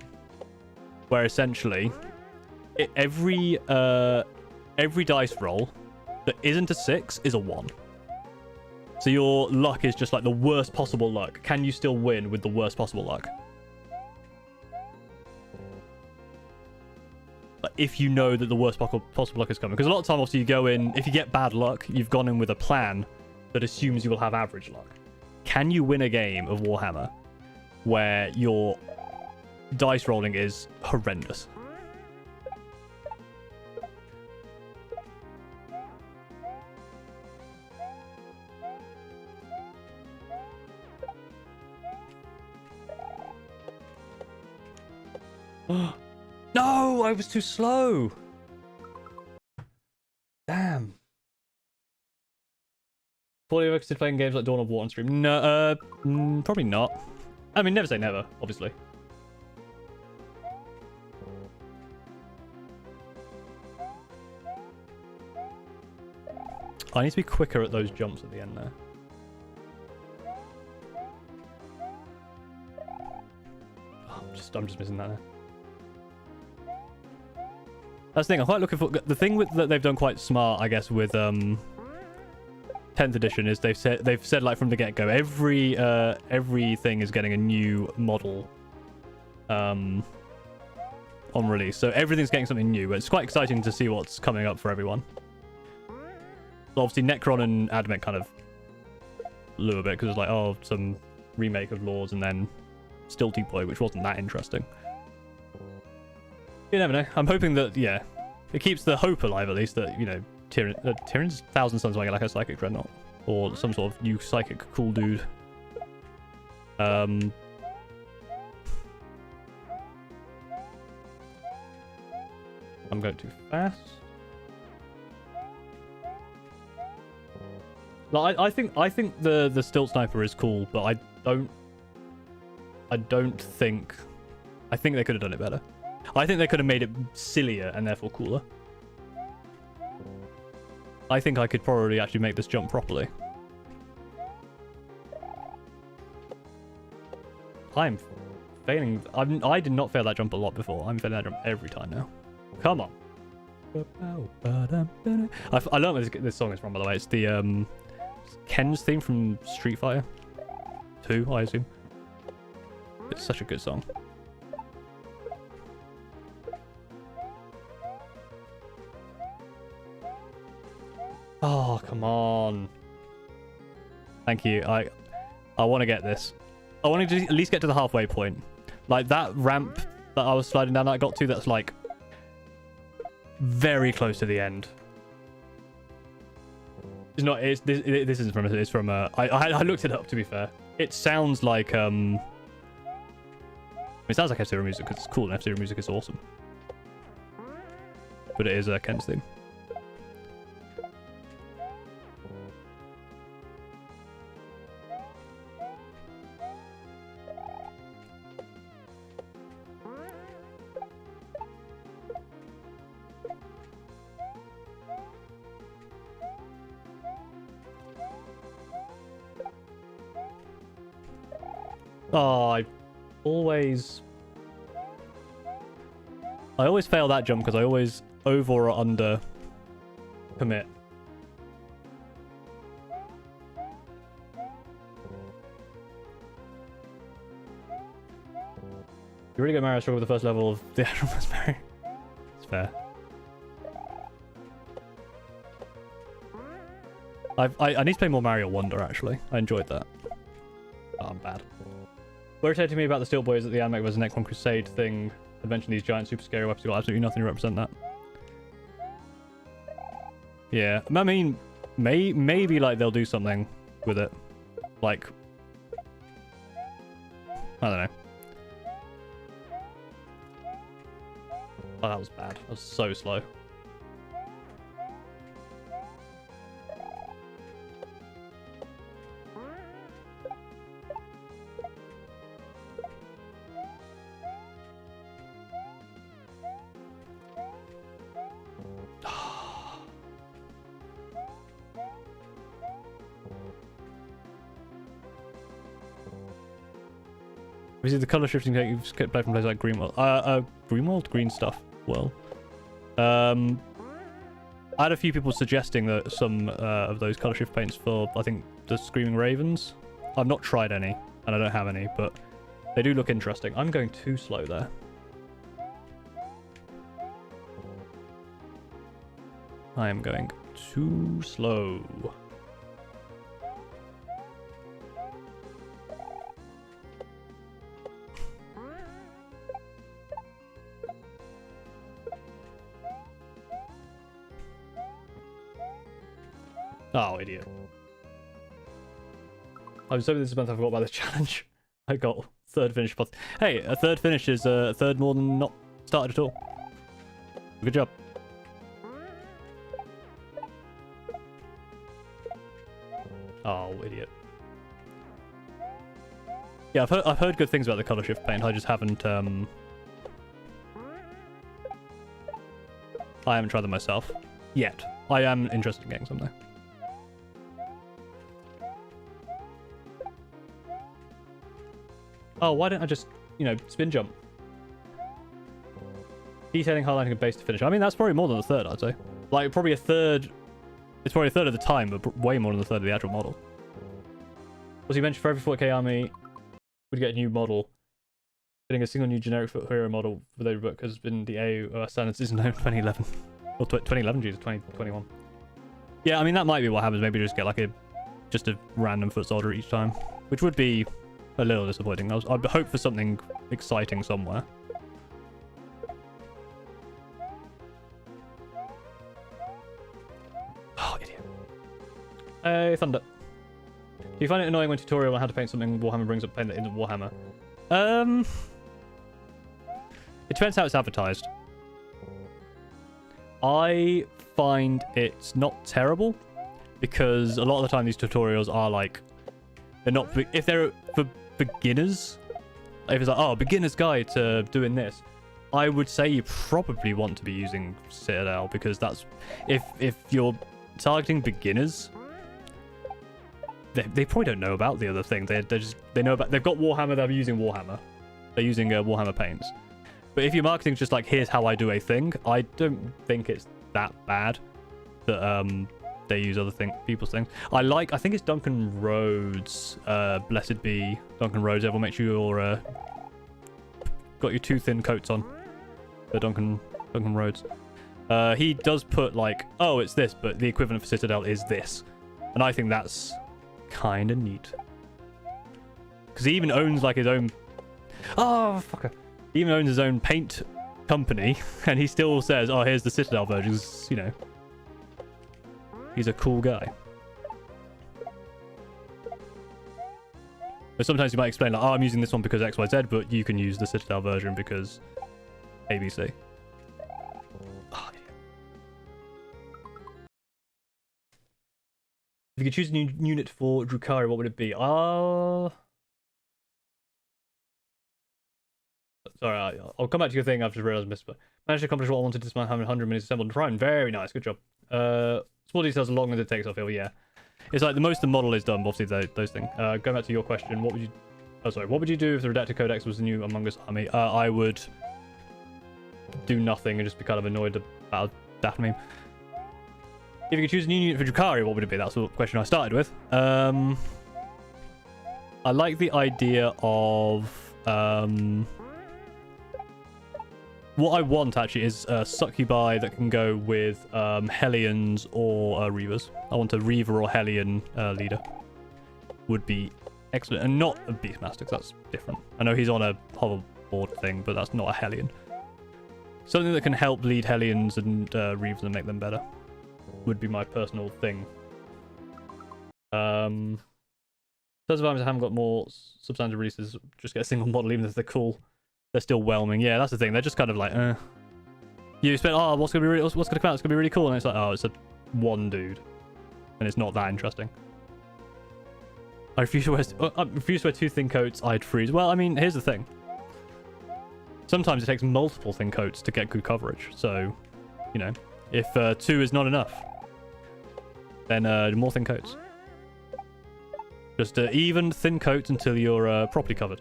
where essentially every dice roll that isn't a 6 is a 1. So your luck is just like the worst possible luck. Can you still win with the worst possible luck? Like, if you know that the worst possible luck is coming. Because a lot of time, obviously, you go in, if you get bad luck, you've gone in with a plan that assumes you will have average luck. Can you win a game of Warhammer where your dice rolling is horrendous? No, I was too slow. Damn. Thought you were considered playing games like Dawn of War on stream? No, probably not. I mean, never say never, obviously. I need to be quicker at those jumps at the end there. Oh, I'm just missing that there. That's the thing. I'm quite looking for the thing that they've done quite smart, I guess, with 10th edition is they've said like from the get-go everything is getting a new model on release, so everything's getting something new. It's quite exciting to see what's coming up for everyone. So obviously Necron and Admech kind of blew a bit because it's like, oh, some remake of Lords and then Stilty Boy, which wasn't that interesting. You never know. I'm hoping that, yeah, it keeps the hope alive at least that, you know, Tyrion's Thousand Suns might get like a Psychic Dreadnought or some sort of new psychic cool dude. I'm going too fast. Like, I think the Stilt Sniper is cool, but I think they could have done it better. I think they could have made it sillier and therefore cooler. I think I could probably actually make this jump properly. I'm failing. I did not fail that jump a lot before. I'm failing that jump every time now. Come on. I learned where this song is from, by the way. It's the Ken's theme from Street Fighter 2, I assume. It's such a good song. Oh, come on. Thank you. I want to get this. I want to at least get to the halfway point. Like that ramp that I was sliding down that I got to, that's like very close to the end. It's not, this isn't from, it's from, I looked it up, to be fair. It sounds like, it sounds like F-Zero music because it's cool and F-Zero music is awesome. But it is Ken's theme. Oh, I always fail that jump because I always over or under commit. You really get Mario struggle with the first level of the actual first Mario. It's fair. I need to play more Mario Wonder, actually. I enjoyed that. Oh, I'm bad. What irritated me about the Steel Boy is that the anime was a Necron Crusade thing that mentioned these giant super scary weapons. Got absolutely nothing to represent that. Yeah, I mean, maybe like they'll do something with it. Like, I don't know. Oh, that was bad. That was so slow. Obviously, the color shifting you've skipped play from places like Greenworld, Green Stuff. Well, I had a few people suggesting that some of those color shift paints for, I think, the Screaming Ravens. I've not tried any, and I don't have any, but they do look interesting. I'm going too slow there. I am going too slow. Oh, idiot. I'm sorry this month I forgot about this challenge. I got third finish. Hey, a third finish is a third more than not started at all. Good job. Oh, idiot. Yeah, I've heard good things about the color shift paint. I just haven't I haven't tried them myself yet. I am interested in getting some though. Oh, why don't I just, you know, spin jump? Detailing, highlighting, and base to finish. I mean, that's probably more than a third, I'd say. Like, probably a third. It's probably a third of the time, but way more than a third of the actual model. Also, you mentioned for every 40k army, we'd get a new model. Getting a single new generic hero model with a book has been the AO standards isn't known 2011. Or 2011, Jesus, 2021. Yeah, I mean, that might be what happens. Maybe just get like just a random foot soldier each time, which would be a little disappointing. I'd hope for something exciting somewhere. Oh, idiot. Hey, Thunder. Do you find it annoying when tutorial on how to paint something Warhammer brings up paint that isn't Warhammer? It depends how it's advertised. I find it's not terrible because a lot of the time these tutorials are like, they're not, if they're for beginners, if it's like, oh, beginner's guide to doing this, I would say you probably want to be using Citadel because that's, if you're targeting beginners, they probably don't know about the other thing. They know about, they've got Warhammer, they're using Warhammer. They're using Warhammer paints. But if your marketing's just like, here's how I do a thing, I don't think it's that bad that they use other people's things. I think it's Duncan Rhodes. Blessed be Duncan Rhodes. Everyone make sure you're got your two thin coats on. The Duncan Rhodes. He does put like, oh, it's this, but the equivalent for Citadel is this. And I think that's kind of neat. Because he even owns like his own... Oh, fucker. He even owns his own paint company, and he still says, oh, here's the Citadel version. Because, you know, he's a cool guy. But sometimes you might explain, like, oh, I'm using this one because XYZ, but you can use the Citadel version because ABC. Oh, yeah. If you could choose a new unit for Drukhari, what would it be? Sorry, I'll come back to your thing after I realised I missed, but managed to accomplish what I wanted to dismantle 100 minutes assembled and prime. Very nice, good job. Small details as long as it takes, I feel, yeah. It's like the most the model is done, but obviously those things. Going back to your question, what would you... Oh, sorry. What would you do if the Redacted Codex was the new Among Us army? I would do nothing and just be kind of annoyed about that meme. If you could choose a new unit for Drukhari, what would it be? That's the question I started with. I like the idea of... What I want, actually, is a Succubi that can go with Hellions or Reavers. I want a Reaver or Hellion leader. Would be excellent. And not a Beastmaster, because that's different. I know he's on a hoverboard thing, but that's not a Hellion. Something that can help lead Hellions and Reavers and make them better. Would be my personal thing. Tons of armies I haven't got more substantive releases. Just get a single model, even if they're cool. They're still whelming. Yeah, that's the thing. They're just kind of like, You spent, oh, what's gonna come out? It's gonna be really cool, and it's like, oh, it's a one dude, and it's not that interesting. I refuse to wear two thin coats. I'd freeze. Well, I mean, here's the thing. Sometimes it takes multiple thin coats to get good coverage. So, you know, if 2 is not enough, then more thin coats. Just even thin coats until you're properly covered.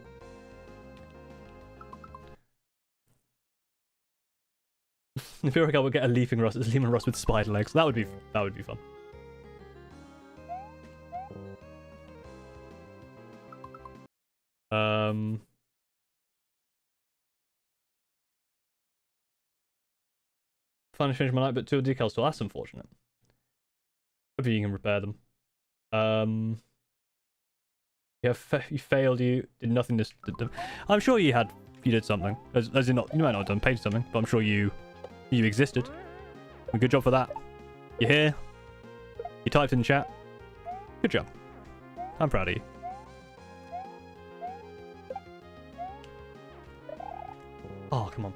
I feel like I would get a Leafing Rust with spider legs. That would be fun. Finally finished my night, but 2 decals still. That's unfortunate. Hopefully you can repair them. Yeah, you failed. You did nothing. I'm sure you did something. As in, not you might not have done paid something, but I'm sure you existed. Good job for that. You're here. You typed in chat. Good job. I'm proud of you. Oh, come on.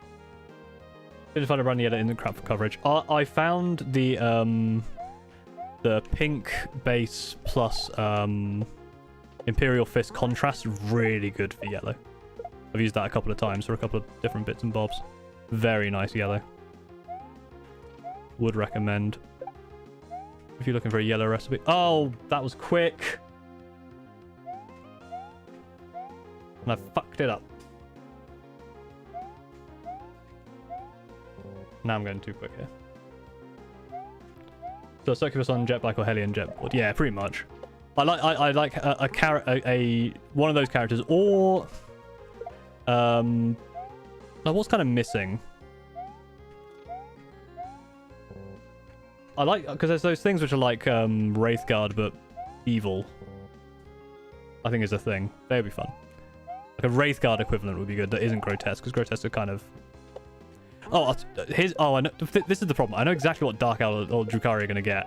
Did find a run yet in the crap for coverage. I found the pink base plus Imperial Fist contrast really good for yellow. I've used that a couple of times for a couple of different bits and bobs. Very nice yellow. Would recommend. If you're looking for a yellow recipe. Oh, that was quick. And I fucked it up. Now I'm going too quick here. So Succubus on jet bike or Hellion jetboard. Yeah, pretty much. I like one of those characters, or like what's kind of missing? I like because there's those things which are like Wraithguard but evil. I think is a thing. They would be fun. Like a Wraithguard equivalent would be good. That isn't grotesque, because grotesque are kind of. Oh, I know. This is the problem. I know exactly what Dark Owl or Drukhari are going to get.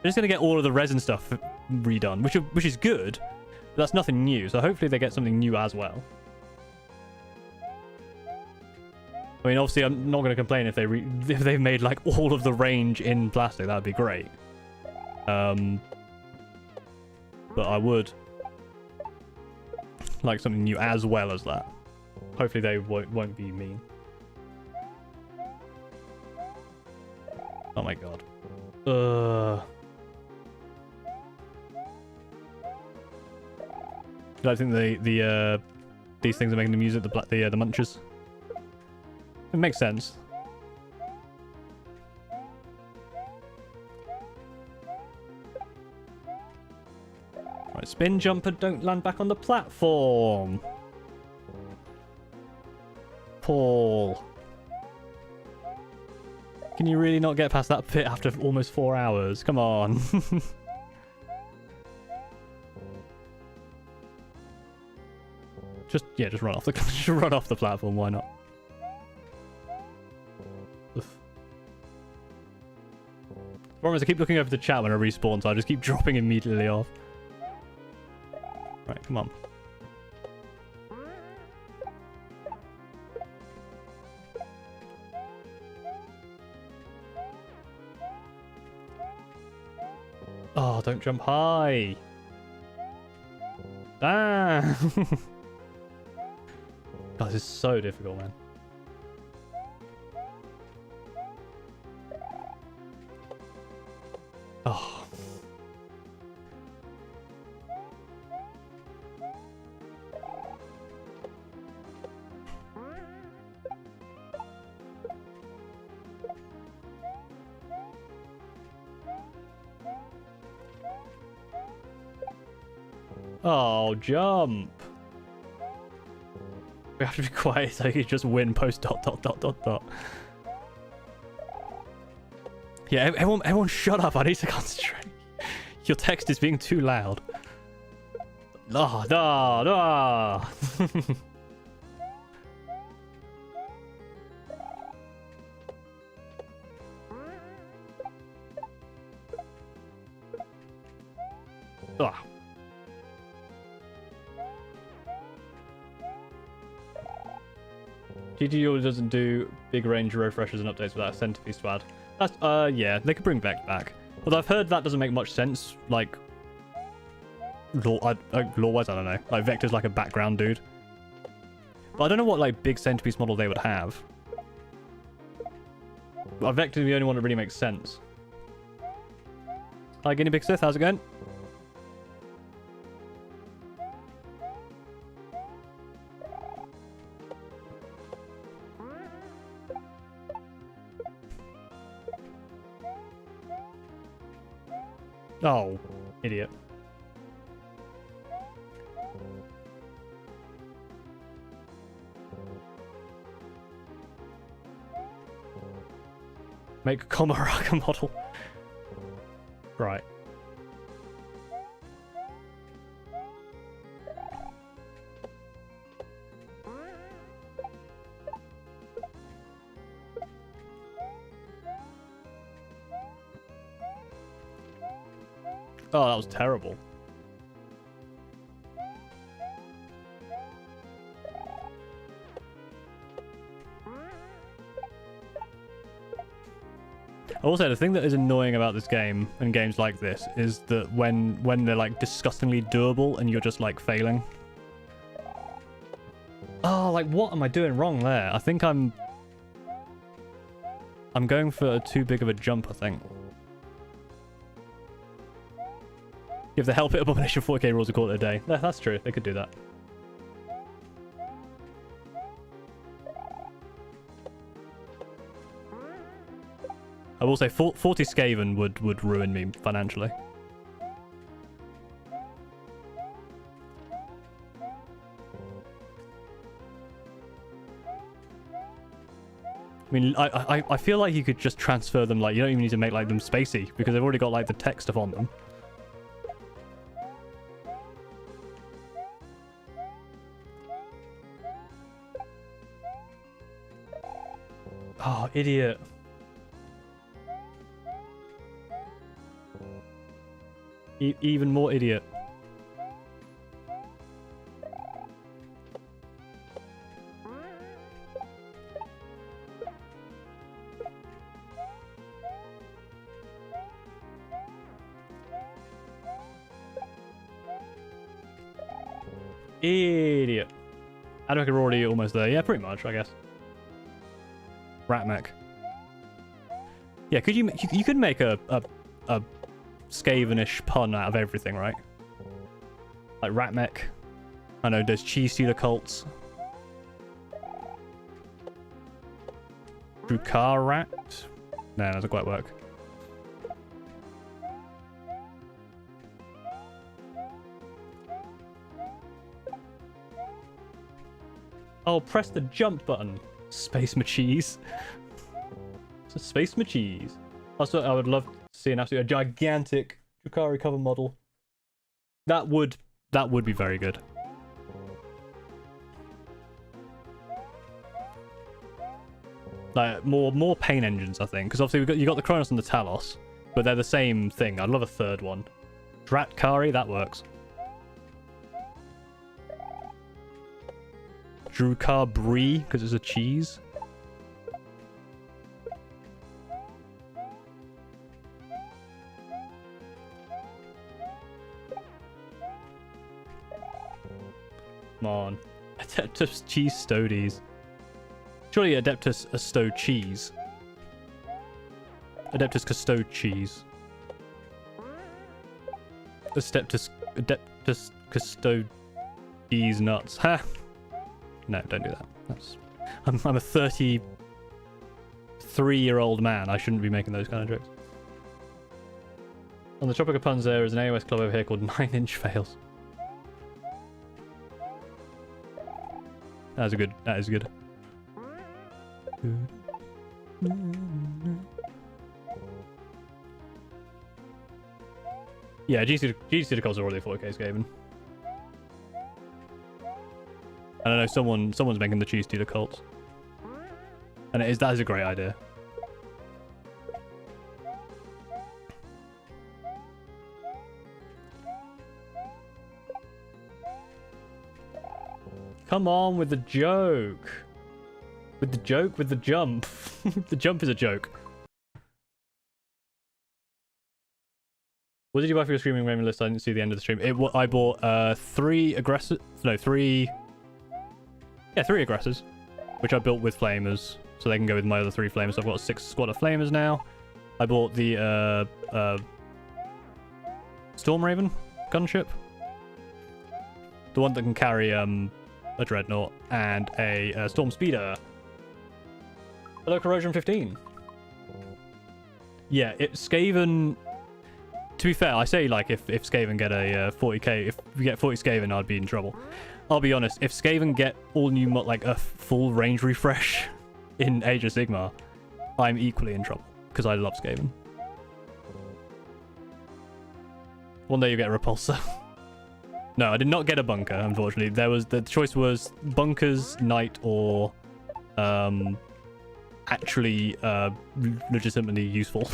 They're just going to get all of the resin stuff redone, which is good, but that's nothing new. So hopefully they get something new as well. I mean, obviously, I'm not going to complain if they've made like all of the range in plastic. That'd be great. But I would like something new as well as that. Hopefully they won't be mean. Oh my god. I think these things are making the music, the munchers. It makes sense. Right, spin jumper, don't land back on the platform. Paul. Can you really not get past that bit after almost 4 hours? Come on. just run off the platform. Why not? Oof. The problem is I keep looking over the chat when I respawn, so I just keep dropping immediately off. Right, come on. Oh, don't jump high. Ah! God, this is so difficult, man. Oh. Oh, jump. We have to be quiet so you just win post ... Yeah, everyone shut up. I need to concentrate. Your text is being too loud. Ah, da, da. Ah. GTU doesn't do big range refreshers and updates without a centerpiece to add. That's yeah, they could bring Vect back. Although I've heard that doesn't make much sense. Like lore-wise, I don't know. Like Vector's like a background dude. But I don't know what like big centerpiece model they would have. But Vector's the only one that really makes sense. Hi Guinea Pig Sith, how's it going? Oh, idiot. Make a Komaraka model. Right. Oh, that was terrible. Also, the thing that is annoying about this game and games like this is that when they're like disgustingly doable and you're just like failing. Oh, like what am I doing wrong there? I think I'm going for too big of a jump, I think. If they help it abomination 40k rules to call it a day. Yeah, that's true. They could do that. I will say 40 Skaven would ruin me financially. I mean, I feel like you could just transfer them, like, you don't even need to make like them spacey because they've already got like the text stuff on them. Oh, idiot. Even more idiot. Idiot. I reckon we're already almost there. Yeah, pretty much, I guess. Rat mech. Yeah, could you could make a Skavenish pun out of everything, right? Like rat mech. I know there's cheese stealer cults. Drukar rat. No, that doesn't quite work. Oh, press the jump button. Space Macheese. It's a Space Macheese. Also, I would love to see an absolute gigantic Drukari cover model. That would be very good. Like more pain engines, I think, because obviously you got the Kronos and the Talos, but they're the same thing. I'd love a third one. Dratkari, that works. Drukar Brie, because it's a cheese. Come on. Adeptus Cheese Stodies. Surely Adeptus Custo Cheese. Adeptus Custo Cheese. Adeptus Custo Cheese Nuts. Ha! No, don't do that. I'm a 33-year-old man. I shouldn't be making those kind of jokes. On the topic of puns, there is an AOS club over here called 9-inch Fails. That is good. Yeah, GC the calls are already 4K Skaven. I don't know, someone's making the cheese stealer cults. And that is a great idea. Come on with the joke. With the joke, with the jump. The jump is a joke. What did you buy for your streaming ramen list? I didn't see the end of the stream. I bought 3 aggressors. No, 3. Yeah, 3 aggressors, which I built with flamers, so they can go with my other 3 flamers. So I've got a 6 squad of flamers now. I bought the Storm Raven gunship, the one that can carry a dreadnought and a Storm Speeder. Hello, Corrosion 15. Yeah, Skaven. To be fair, I say like if Skaven get a 40k, if we get 40 Skaven, I'd be in trouble. I'll be honest, if Skaven get all new like a full range refresh in Age of Sigmar, I'm equally in trouble. because I love Skaven. One day you get a repulsor. No, I did not get a bunker, unfortunately. The choice was bunkers, knight, or actually legitimately useful.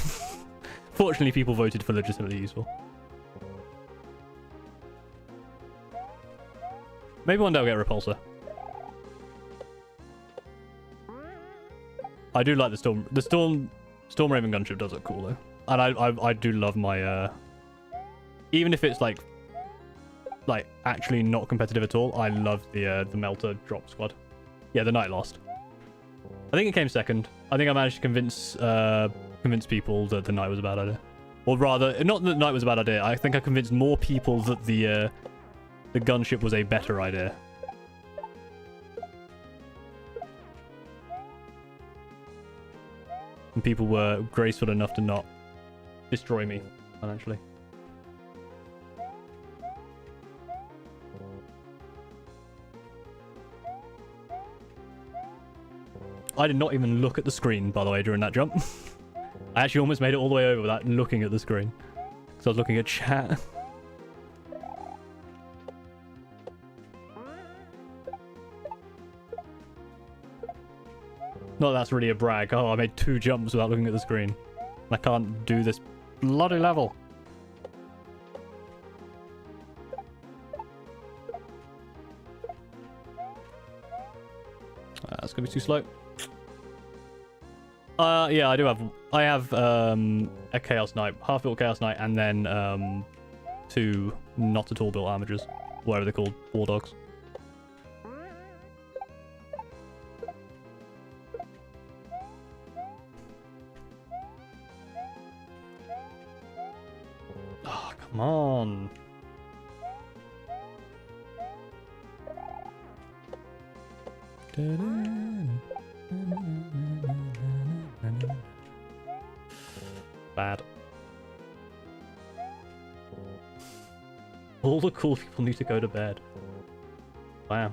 Fortunately, people voted for legitimately useful. Maybe one day I'll get a repulsor. I do like the Storm Raven gunship does look cool though. And I do love my even if it's like actually not competitive at all, I love the Melter drop squad. Yeah, the knight lost. I think it came second. I think I managed to convince people that the knight was a bad idea. Or rather, not that the knight was a bad idea. I think I convinced more people that the gunship was a better idea. And people were graceful enough to not destroy me financially. I did not even look at the screen, by the way, during that jump. I actually almost made it all the way over without looking at the screen. Because I was looking at chat. Not that that's really a brag. Oh, I made 2 jumps without looking at the screen. I can't do this bloody level. That's gonna be too slow. Yeah, I have a Chaos Knight, half-built Chaos Knight, and then 2 not at all built armigers, whatever they're called, War Dogs. Oh, come on. Bad. All the cool people need to go to bed. Wow.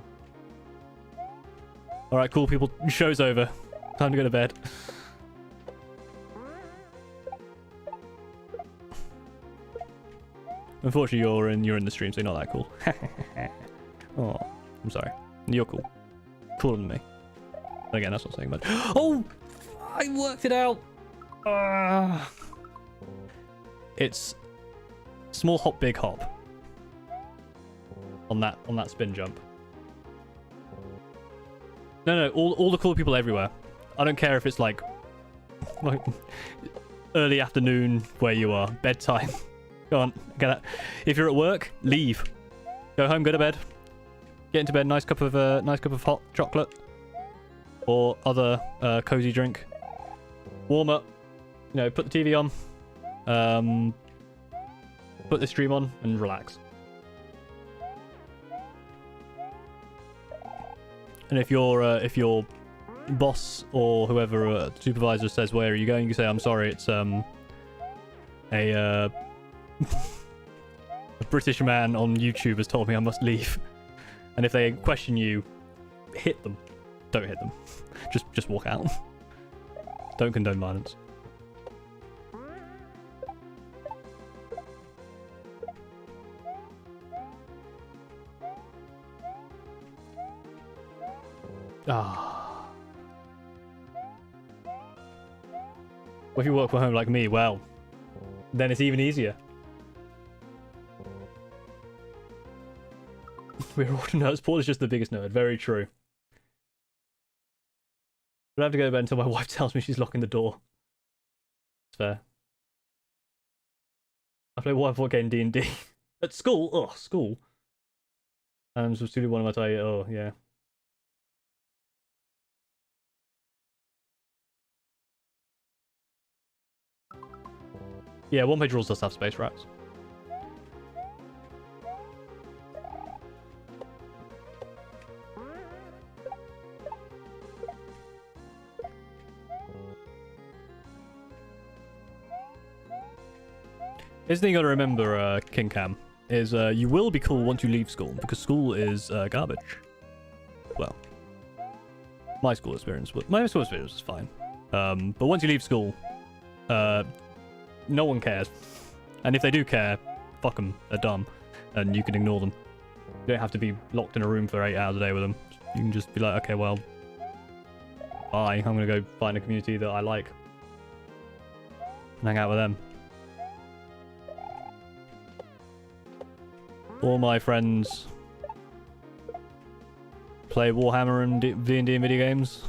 Alright, cool people. Show's over. Time to go to bed. Unfortunately, you're in the stream, so you're not that cool. Oh, I'm sorry. You're cool. Cooler than me. And again, that's not saying much. Oh! I worked it out! It's small hop, big hop. On that spin jump. No, all the cool people everywhere. I don't care if it's like early afternoon where you are, bedtime. Go on, get out. If you're at work, leave. Go home, go to bed. Get into bed, nice cup of hot chocolate or other cozy drink. Warm up. You know, put the TV on. Put the stream on and relax. And if your boss or whoever supervisor says where are you going, you say I'm sorry, it's a British man on YouTube has told me I must leave. And if they question you, hit them. Don't hit them. Just walk out. Don't condone violence. Ah. Well, if you work from home like me, well, then it's even easier. We're all nerds. Paul is just the biggest nerd. Very true. I don't have to go to bed until my wife tells me she's locking the door. It's fair. I play Warhammer 4K in D&D. At school? Oh, school. And so student one of my tell you, oh, yeah. Yeah, one-page rules does have space rats. Here's the thing you gotta remember, King Cam, is you will be cool once you leave school, because school is garbage. Well, my school experience was fine. But once you leave school, no one cares. And if they do care, fuck them. They're dumb. And you can ignore them. You don't have to be locked in a room for 8 hours a day with them. You can just be like, okay, well, bye. I'm going to go find a community that I like. And hang out with them. All my friends play Warhammer and D&D and video games.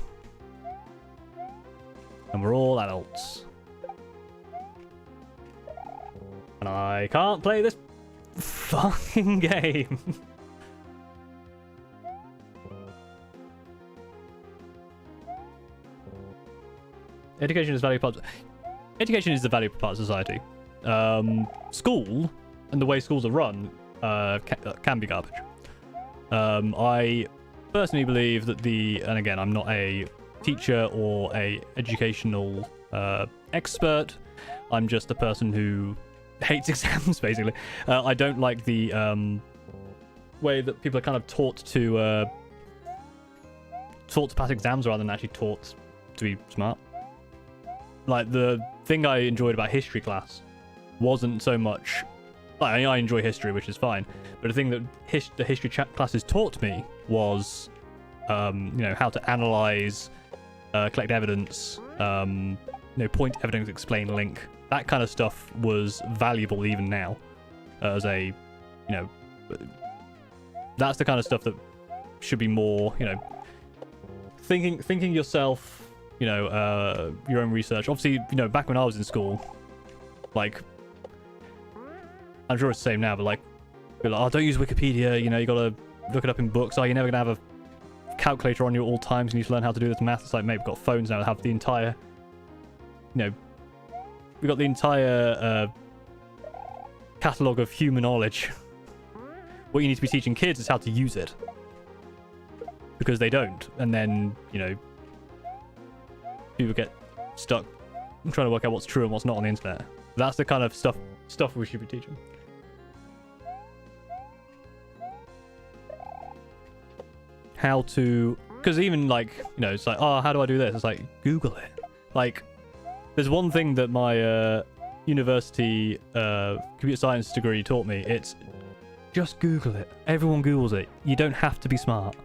And we're all adults. And I can't play this fucking game. Education is valuable part. Education is the valuable part of society. School and the way schools are run can be garbage. I personally believe that and again, I'm not a teacher or a educational expert. I'm just a person who hates exams, basically. I don't like the way that people are kind of taught to pass exams rather than actually taught to be smart. Like, the thing I enjoyed about history class wasn't so much... I enjoy history, which is fine. But the thing that the history classes taught me was, how to analyze, collect evidence, point evidence, explain link. That kind of stuff was valuable even now. As a, that's the kind of stuff that should be more, thinking yourself... your own research. Obviously, back when I was in school, like, I'm sure it's the same now, but like, oh, don't use Wikipedia, you gotta look it up in books. Oh, you're never gonna have a calculator on you at all times, you need to learn how to do this math. It's like, mate, we've got phones now that have the entire, we've got the entire catalogue of human knowledge. What you need to be teaching kids is how to use it. Because they don't. And then, people get stuck trying to work out what's true and what's not on the internet. That's the kind of stuff we should be teaching. How to... Because even, like, it's like, oh, how do I do this? It's like, Google it. Like, there's one thing that my university computer science degree taught me. It's just Google it. Everyone Googles it. You don't have to be smart.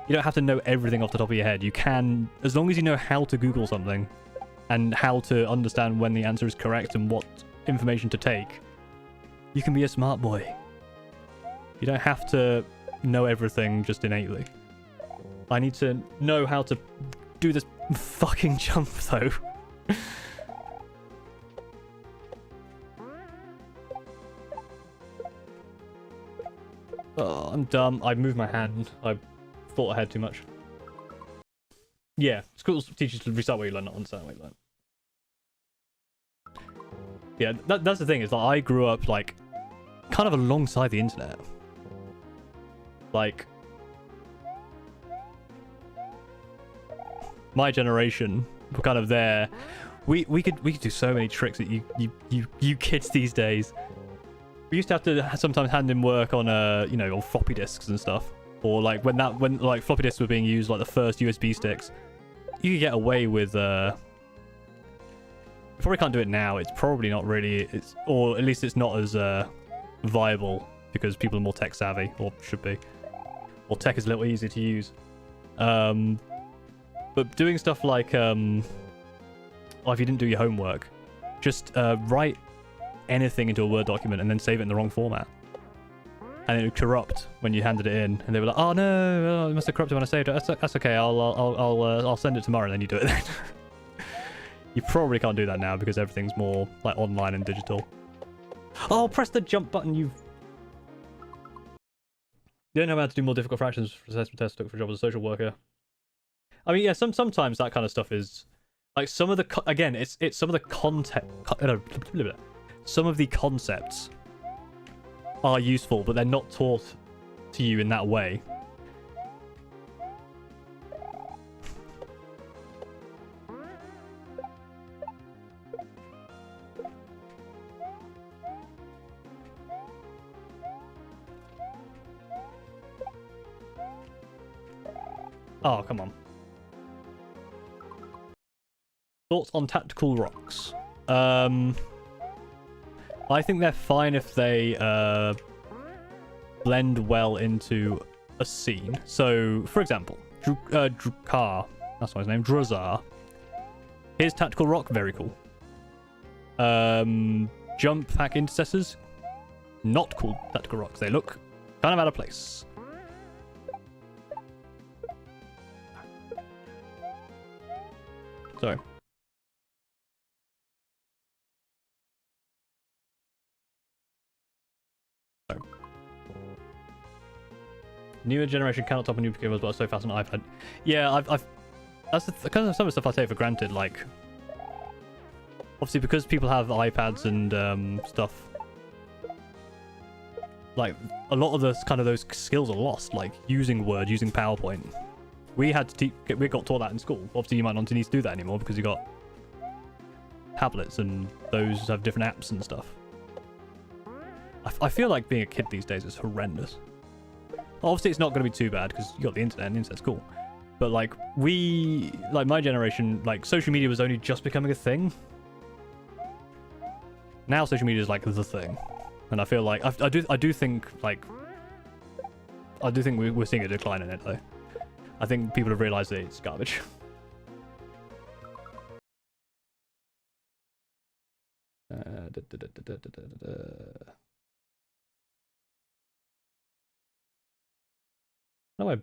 You don't have to know everything off the top of your head. You can, as long as you know how to Google something and how to understand when the answer is correct and what information to take, you can be a smart boy. You don't have to know everything just innately. I need to know how to do this fucking jump, though. Oh, I'm dumb. I moved my hand. I thought ahead too much. Yeah, schools teach you to recite what you learn, not understand what you learn. Yeah, that's the thing, is that I grew up, like, kind of alongside the internet. Like, my generation were kind of there. We could do so many tricks that you kids these days. We used to have to sometimes hand in work on on floppy disks and stuff. Or like when like floppy disks were being used, like the first USB sticks, you could get away with. You probably can't do it now. It's probably not really. Or at least it's not as viable because people are more tech savvy, or should be. Or tech is a little easier to use. But doing stuff like, if you didn't do your homework, just write anything into a Word document and then save it in the wrong format. And it would corrupt when you handed it in, and they were like, "Oh no, it must have corrupted when I saved it. That's okay. I'll send it tomorrow." And then you do it then. You probably can't do that now because everything's more like online and digital. Oh, press the jump button. You don't know how to do more difficult fractions for assessment tests. Took for a job as a social worker. I mean, yeah, sometimes that kind of stuff is like some of the it's some of the content. Some of the concepts are useful, but they're not taught to you in that way. Oh, come on. Thoughts on tactical rocks? I think they're fine if they blend well into a scene. So, for example, Drukar, that's what his name, Druzar. Here's Tactical Rock, very cool. Jump Pack Intercessors, not cool Tactical Rocks. They look kind of out of place. Sorry. Newer generation cannot top a new Pokemon, but so fast on iPad. Yeah, I've that's the kind of some of the stuff I take for granted. Like, obviously, because people have iPads and stuff, like a lot of those skills are lost. Like using Word, using PowerPoint. We had to we got taught that in school. Obviously, you might not need to do that anymore because you got tablets and those have different apps and stuff. I feel like being a kid these days is horrendous. Obviously, it's not going to be too bad because you got the internet and the internet's cool. But like my generation, like social media was only just becoming a thing. Now social media is like the thing, and I feel like I do think we're seeing a decline in it though. I think people have realized that it's garbage. How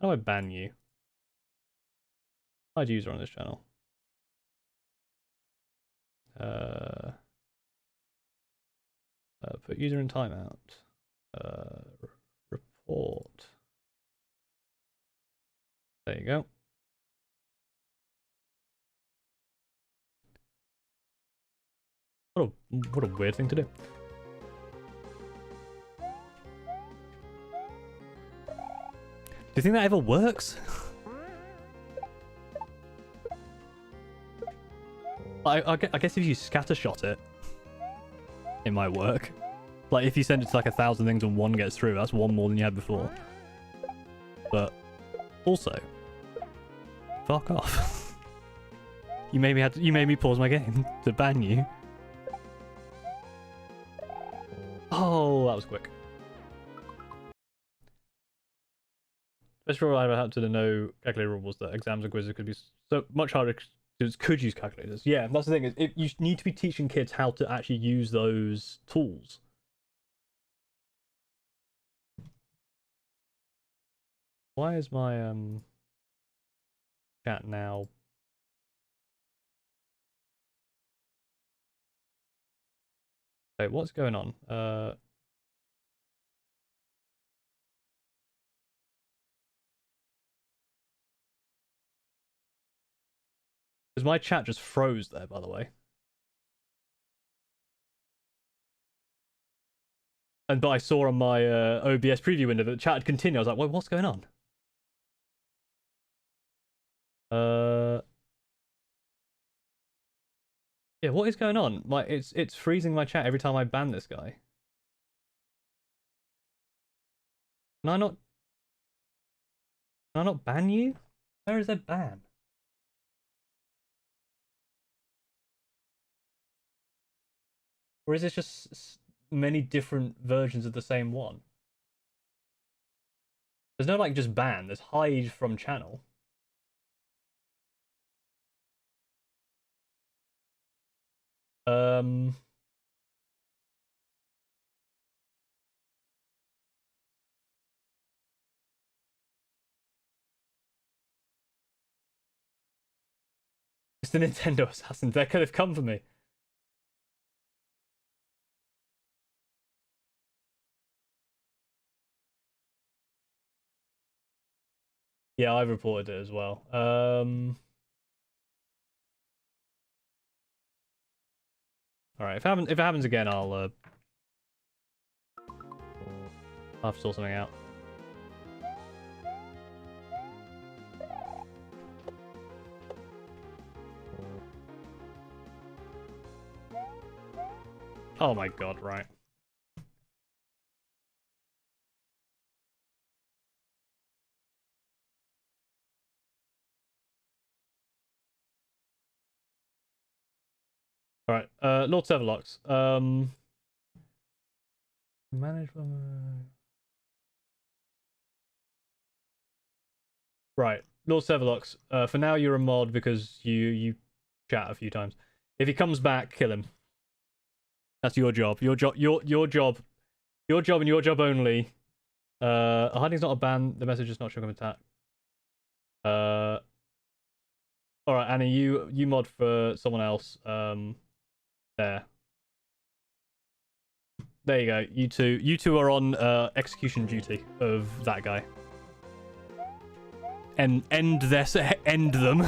do I ban you? Hide user on this channel. Put user in timeout. Report. There you go. What a weird thing to do. Do you think that ever works? I guess if you scattershot it, it might work. Like if you send it to like 1,000 things and one gets through, that's one more than you had before. But also, fuck off. You made me pause my game to ban you. Oh, that was quick. Best rule I ever had to the no calculator rule was that exams and quizzes could be so much harder. Students could use calculators. Yeah, that's the thing. Is you need to be teaching kids how to actually use those tools. Why is my chat now? Wait, what's going on? Because my chat just froze there, by the way. But I saw on my OBS preview window that the chat had continued. I was like, "Wait, what's going on?" Yeah, what is going on? It's freezing my chat every time I ban this guy. Can I not ban you? Where is that ban? Or is this just many different versions of the same one? There's no like just ban. There's hide from channel. It's the Nintendo assassins. They could have come for me. Yeah, I've reported it as well. All right, if it happens again, I'll have to sort something out. Oh my god, right. Alright, Lord Severlux. Manage... Right, Lord Severlux. For now, you're a mod because you chat a few times. If he comes back, kill him. That's your job. Your job. Your job. Your job and your job only. Hiding's not a ban. The message is not showing attack. All right, Annie, you mod for someone else. There. There you go. You two are on execution duty of that guy. And end them.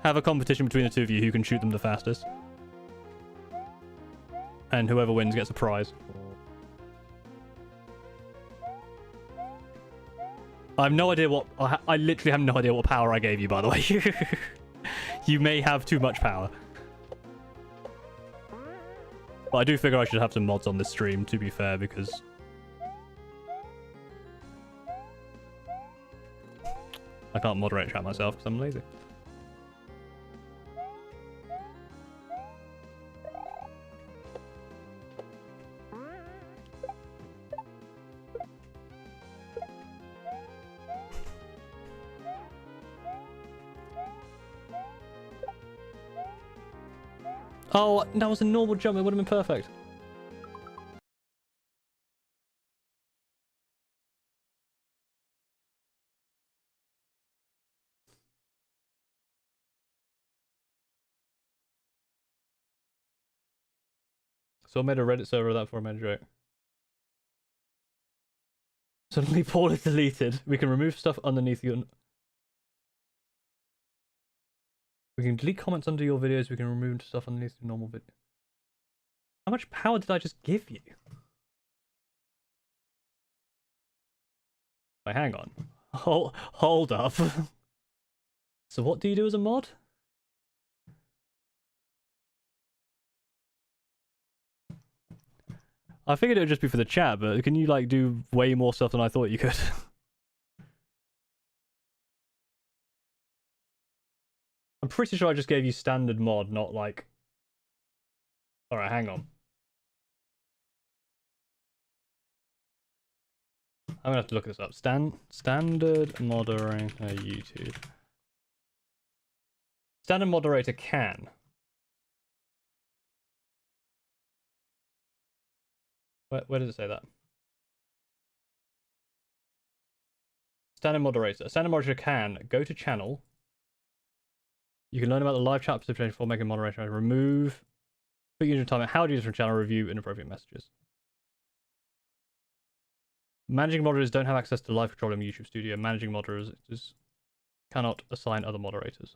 Have a competition between the two of you who can shoot them the fastest. And whoever wins gets a prize. I have no idea what... I literally have no idea what power I gave you, by the way. You may have too much power. But I do figure I should have some mods on this stream, to be fair, because... I can't moderate chat myself because I'm lazy. Oh, that was a normal jump. It would have been perfect. So I made a Reddit server of that before I made a joke. Suddenly Paul is deleted. We can remove stuff underneath your... We can delete comments under your videos. We can remove stuff underneath your normal video. How much power did I just give you? Wait, hang on. Hold up. So what do you do as a mod? I figured it would just be for the chat, but can you like do way more stuff than I thought you could? I'm pretty sure I just gave you standard mod, not like... Alright, hang on. I'm gonna have to look this up. Standard moderator YouTube. Standard moderator can. Where does it say that? Standard moderator. Standard moderator can go to channel. You can learn about the live chat participation before making moderation. Remove. Put user time. How to use from channel. Review inappropriate messages. Managing moderators don't have access to live control in YouTube Studio. Managing moderators cannot assign other moderators.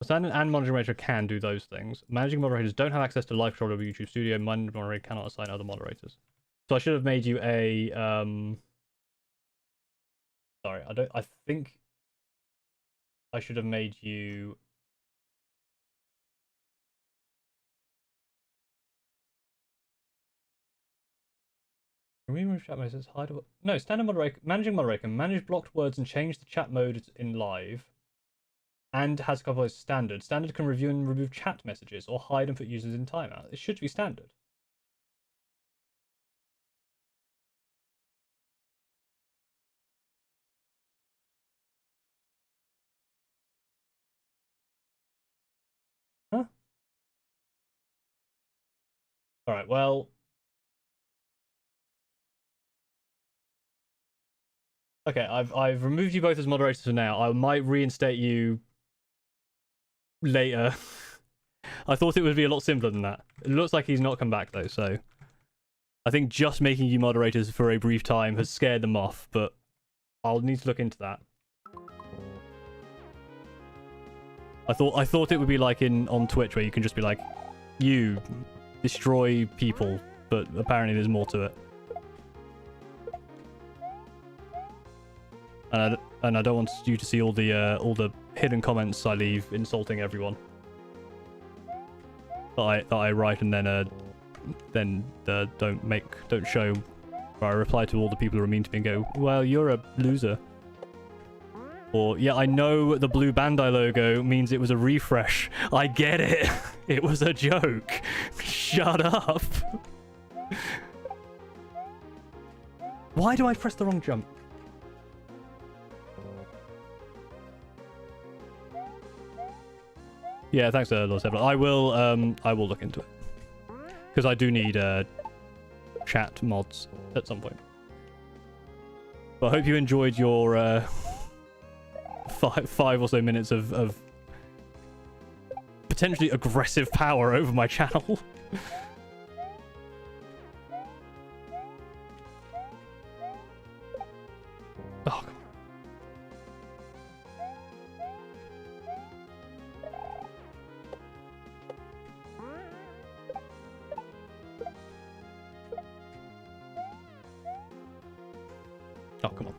A standard and managing moderator can do those things. Managing moderators don't have access to live control of YouTube Studio. Managing moderator cannot assign other moderators. So I should have made you a sorry, I think I should have made you remove chat messages, hide or... No, standard moderator, managing moderator can manage blocked words and change the chat mode in live. And has a couple of standard. Standard can review and remove chat messages or hide and put users in timeout. It should be standard. Huh? Alright, well... Okay, I've removed you both as moderators for now. I might reinstate you later. I thought it would be a lot simpler than that. It looks like he's not come back though, so I think just making you moderators for a brief time has scared them off, but I'll need to look into that. I thought it would be like on Twitch where you can just be like, you destroy people, but apparently there's more to it. And I don't want you to see all the hidden comments I leave insulting everyone that I write and then don't show. Where I reply to all the people who are mean to me and go, well, you're a loser. Or, yeah, I know the blue Bandai logo means it was a refresh. I get it. It was a joke. Shut up. Why do I press the wrong jump? Yeah, thanks, Lord Sebla. I will look into it. Because I do need chat mods at some point. But I hope you enjoyed your five or so minutes of potentially aggressive power over my channel. Oh, oh, come on.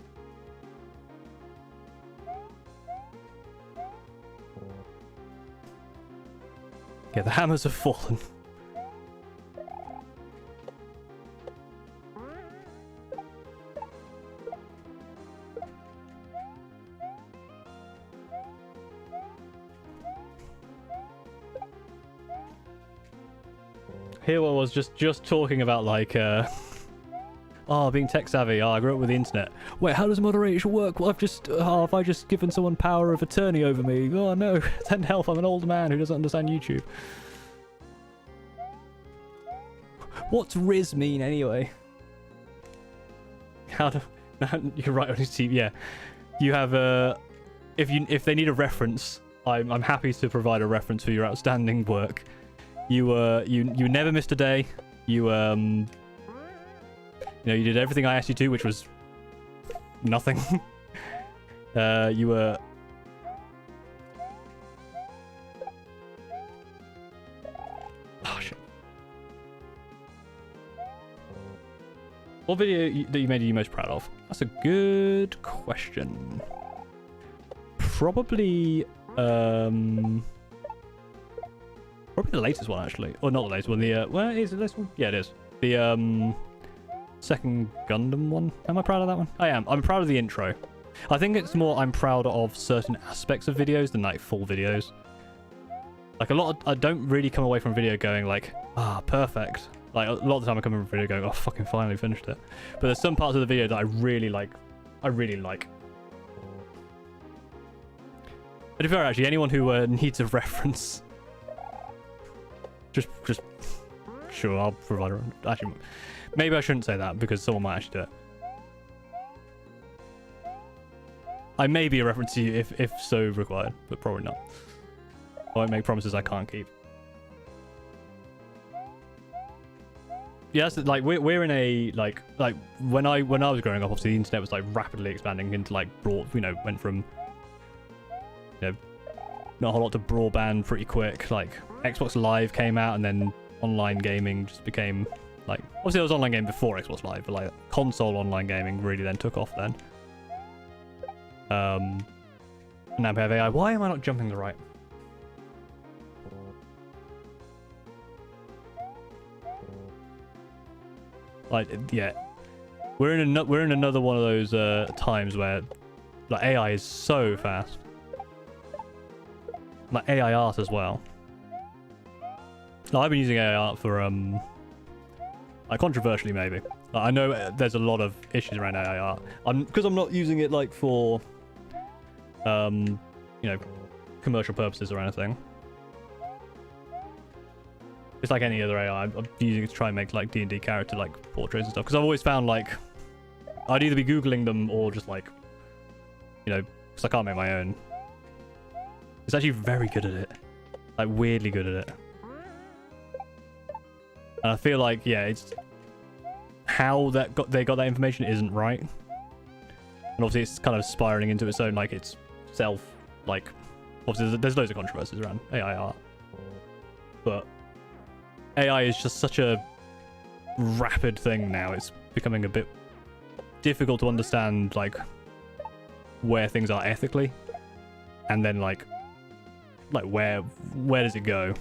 Yeah, the hammers have fallen. Here I was just talking about like being tech savvy. I grew up with the internet. Wait, how does moderation work? Well, have I just given someone power of attorney over me? Oh no, send help, I'm an old man who doesn't understand YouTube. What's Riz mean anyway? How do... You're right on his team, yeah. You have if they need a reference, I'm happy to provide a reference for your outstanding work. You never missed a day. You you did everything I asked you to, which was nothing. You were... Oh, shit. What video that you made are you most proud of? That's a good question. Probably the latest one, actually. Or not the latest one, well, is it this one? Yeah, it is. The, second Gundam one. Am I proud of that one? I am. I'm proud of the intro. I think it's more I'm proud of certain aspects of videos than like full videos. Like I don't really come away from a video going like, perfect. Like a lot of the time I come from a video going, oh, fucking finally finished it. But there's some parts of the video that I really like. But if you're actually anyone who needs a reference, just sure, I'll provide a... Actually, maybe I shouldn't say that because someone might actually do it. I may be a reference to you if so required, but probably not. I won't make promises I can't keep. Yeah, so, like we're in a like when I was growing up, obviously the internet was like rapidly expanding into like went from not a whole lot to broadband pretty quick. Like Xbox Live came out, and then online gaming just became like, obviously there was online gaming before Xbox Live, but like console online gaming really then took off then. Now we have AI. Why am I not jumping the right? Like, yeah, we're in another one of those times where like AI is so fast. Like AI art as well. Like, I've been using AI art for like controversially maybe. Like, I know there's a lot of issues around AI art. Because I'm not using it like for commercial purposes or anything. It's like any other AI. I'm using it to try and make like D&D character like portraits and stuff. Because I've always found like I'd either be googling them or just like because I can't make my own. It's actually very good at it, like weirdly good at it. And I feel like it's how they got that information isn't right. And obviously it's kind of spiraling into its own like its self like obviously there's loads of controversies around AI art, but AI is just such a rapid thing now. It's becoming a bit difficult to understand like where things are ethically, and then like where does it go?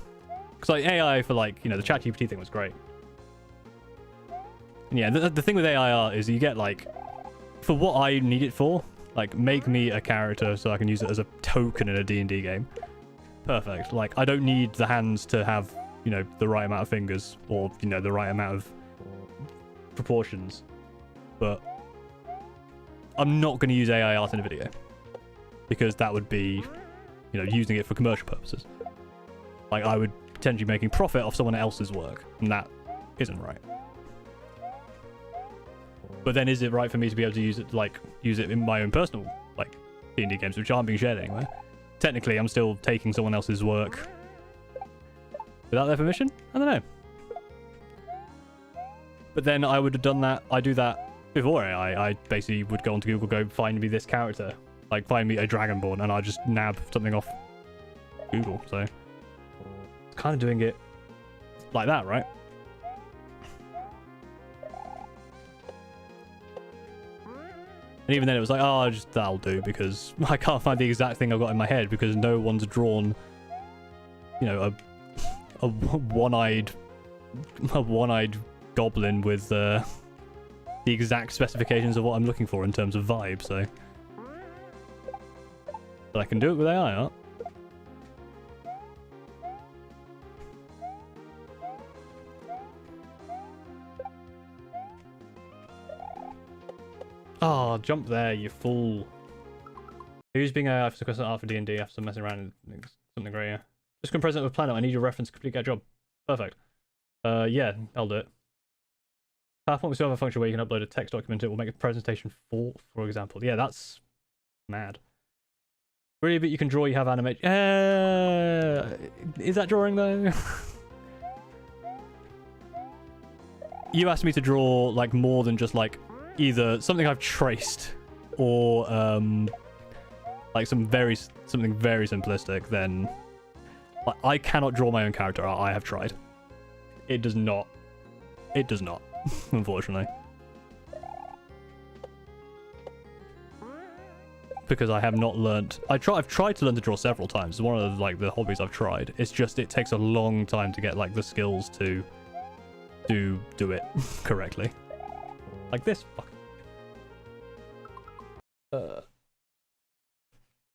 Because like AI for like the ChatGPT thing was great. And yeah, the thing with AI art is you get like for what I need it for, Like, make me a character so I can use it as a token in a D&D game. Perfect. Like, I don't need the hands to have, you know, the right amount of fingers or, you know, the right amount of proportions. But I'm not going to use AI art in a video because that would be, you know, using it for commercial purposes. Like, I would potentially be making profit off someone else's work, and that isn't right. But then is it right for me to be able to use it in my own personal, like, D&D games, which aren't being shared anywhere? Technically, I'm still taking someone else's work without their permission? I don't know. But then I would have done that. I do that before AI. I basically would go onto Google, go find me this character. Like, find me a Dragonborn, and I just nab something off Google. So, it's kind of doing it like that, right? And even then it was like, oh, just that'll do, because I can't find the exact thing I've got in my head because no one's drawn, you know, a one-eyed goblin with the exact specifications of what I'm looking for in terms of vibe. So, but I can do it with AI art. Oh, jump there, you fool. Who's being AI for sequestering art for D&D after some messing around and something great, yeah. Just come present with Planet, I need your reference to complete that job. Perfect. Yeah, I'll do it. PowerPoint will still have a function where you can upload a text document. It will make a presentation for example. Yeah, that's mad. Really, but you can draw, you have animate. Is that drawing though? You asked me to draw like more than just like either something I've traced or like something very simplistic. Then like, I cannot draw my own character art. I have tried. It does not, unfortunately, because I have not learnt. I've tried to learn to draw several times. It's one of the, like, the hobbies I've tried. It's just it takes a long time to get like the skills to do it correctly. Like this.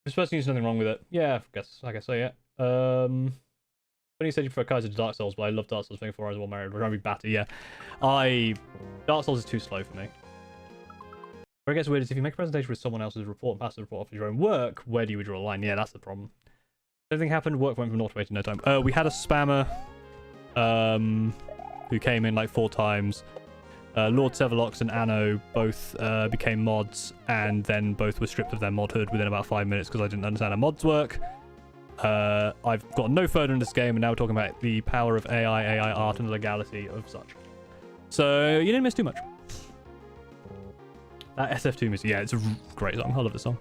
This person used nothing wrong with it. Yeah, I guess so. Yeah. When you said you prefer Kaiser to Dark Souls, but I love Dark Souls 24 hours while married. We're trying to be batty, yeah. Dark Souls is too slow for me. Where it gets weird is if you make a presentation with someone else's report and pass the report off your own work, where do you draw a line? Yeah, that's the problem. Everything happened, work went from 0 to 8 in no time. We had a spammer who came in like 4 times. Lord Severlox and Anno both became mods, and then both were stripped of their modhood within about 5 minutes because I didn't understand how mods work. I've got no further in this game, and now we're talking about the power of AI art, and the legality of such. So you didn't miss too much. That SF2 music, yeah, it's a great song. I love this song.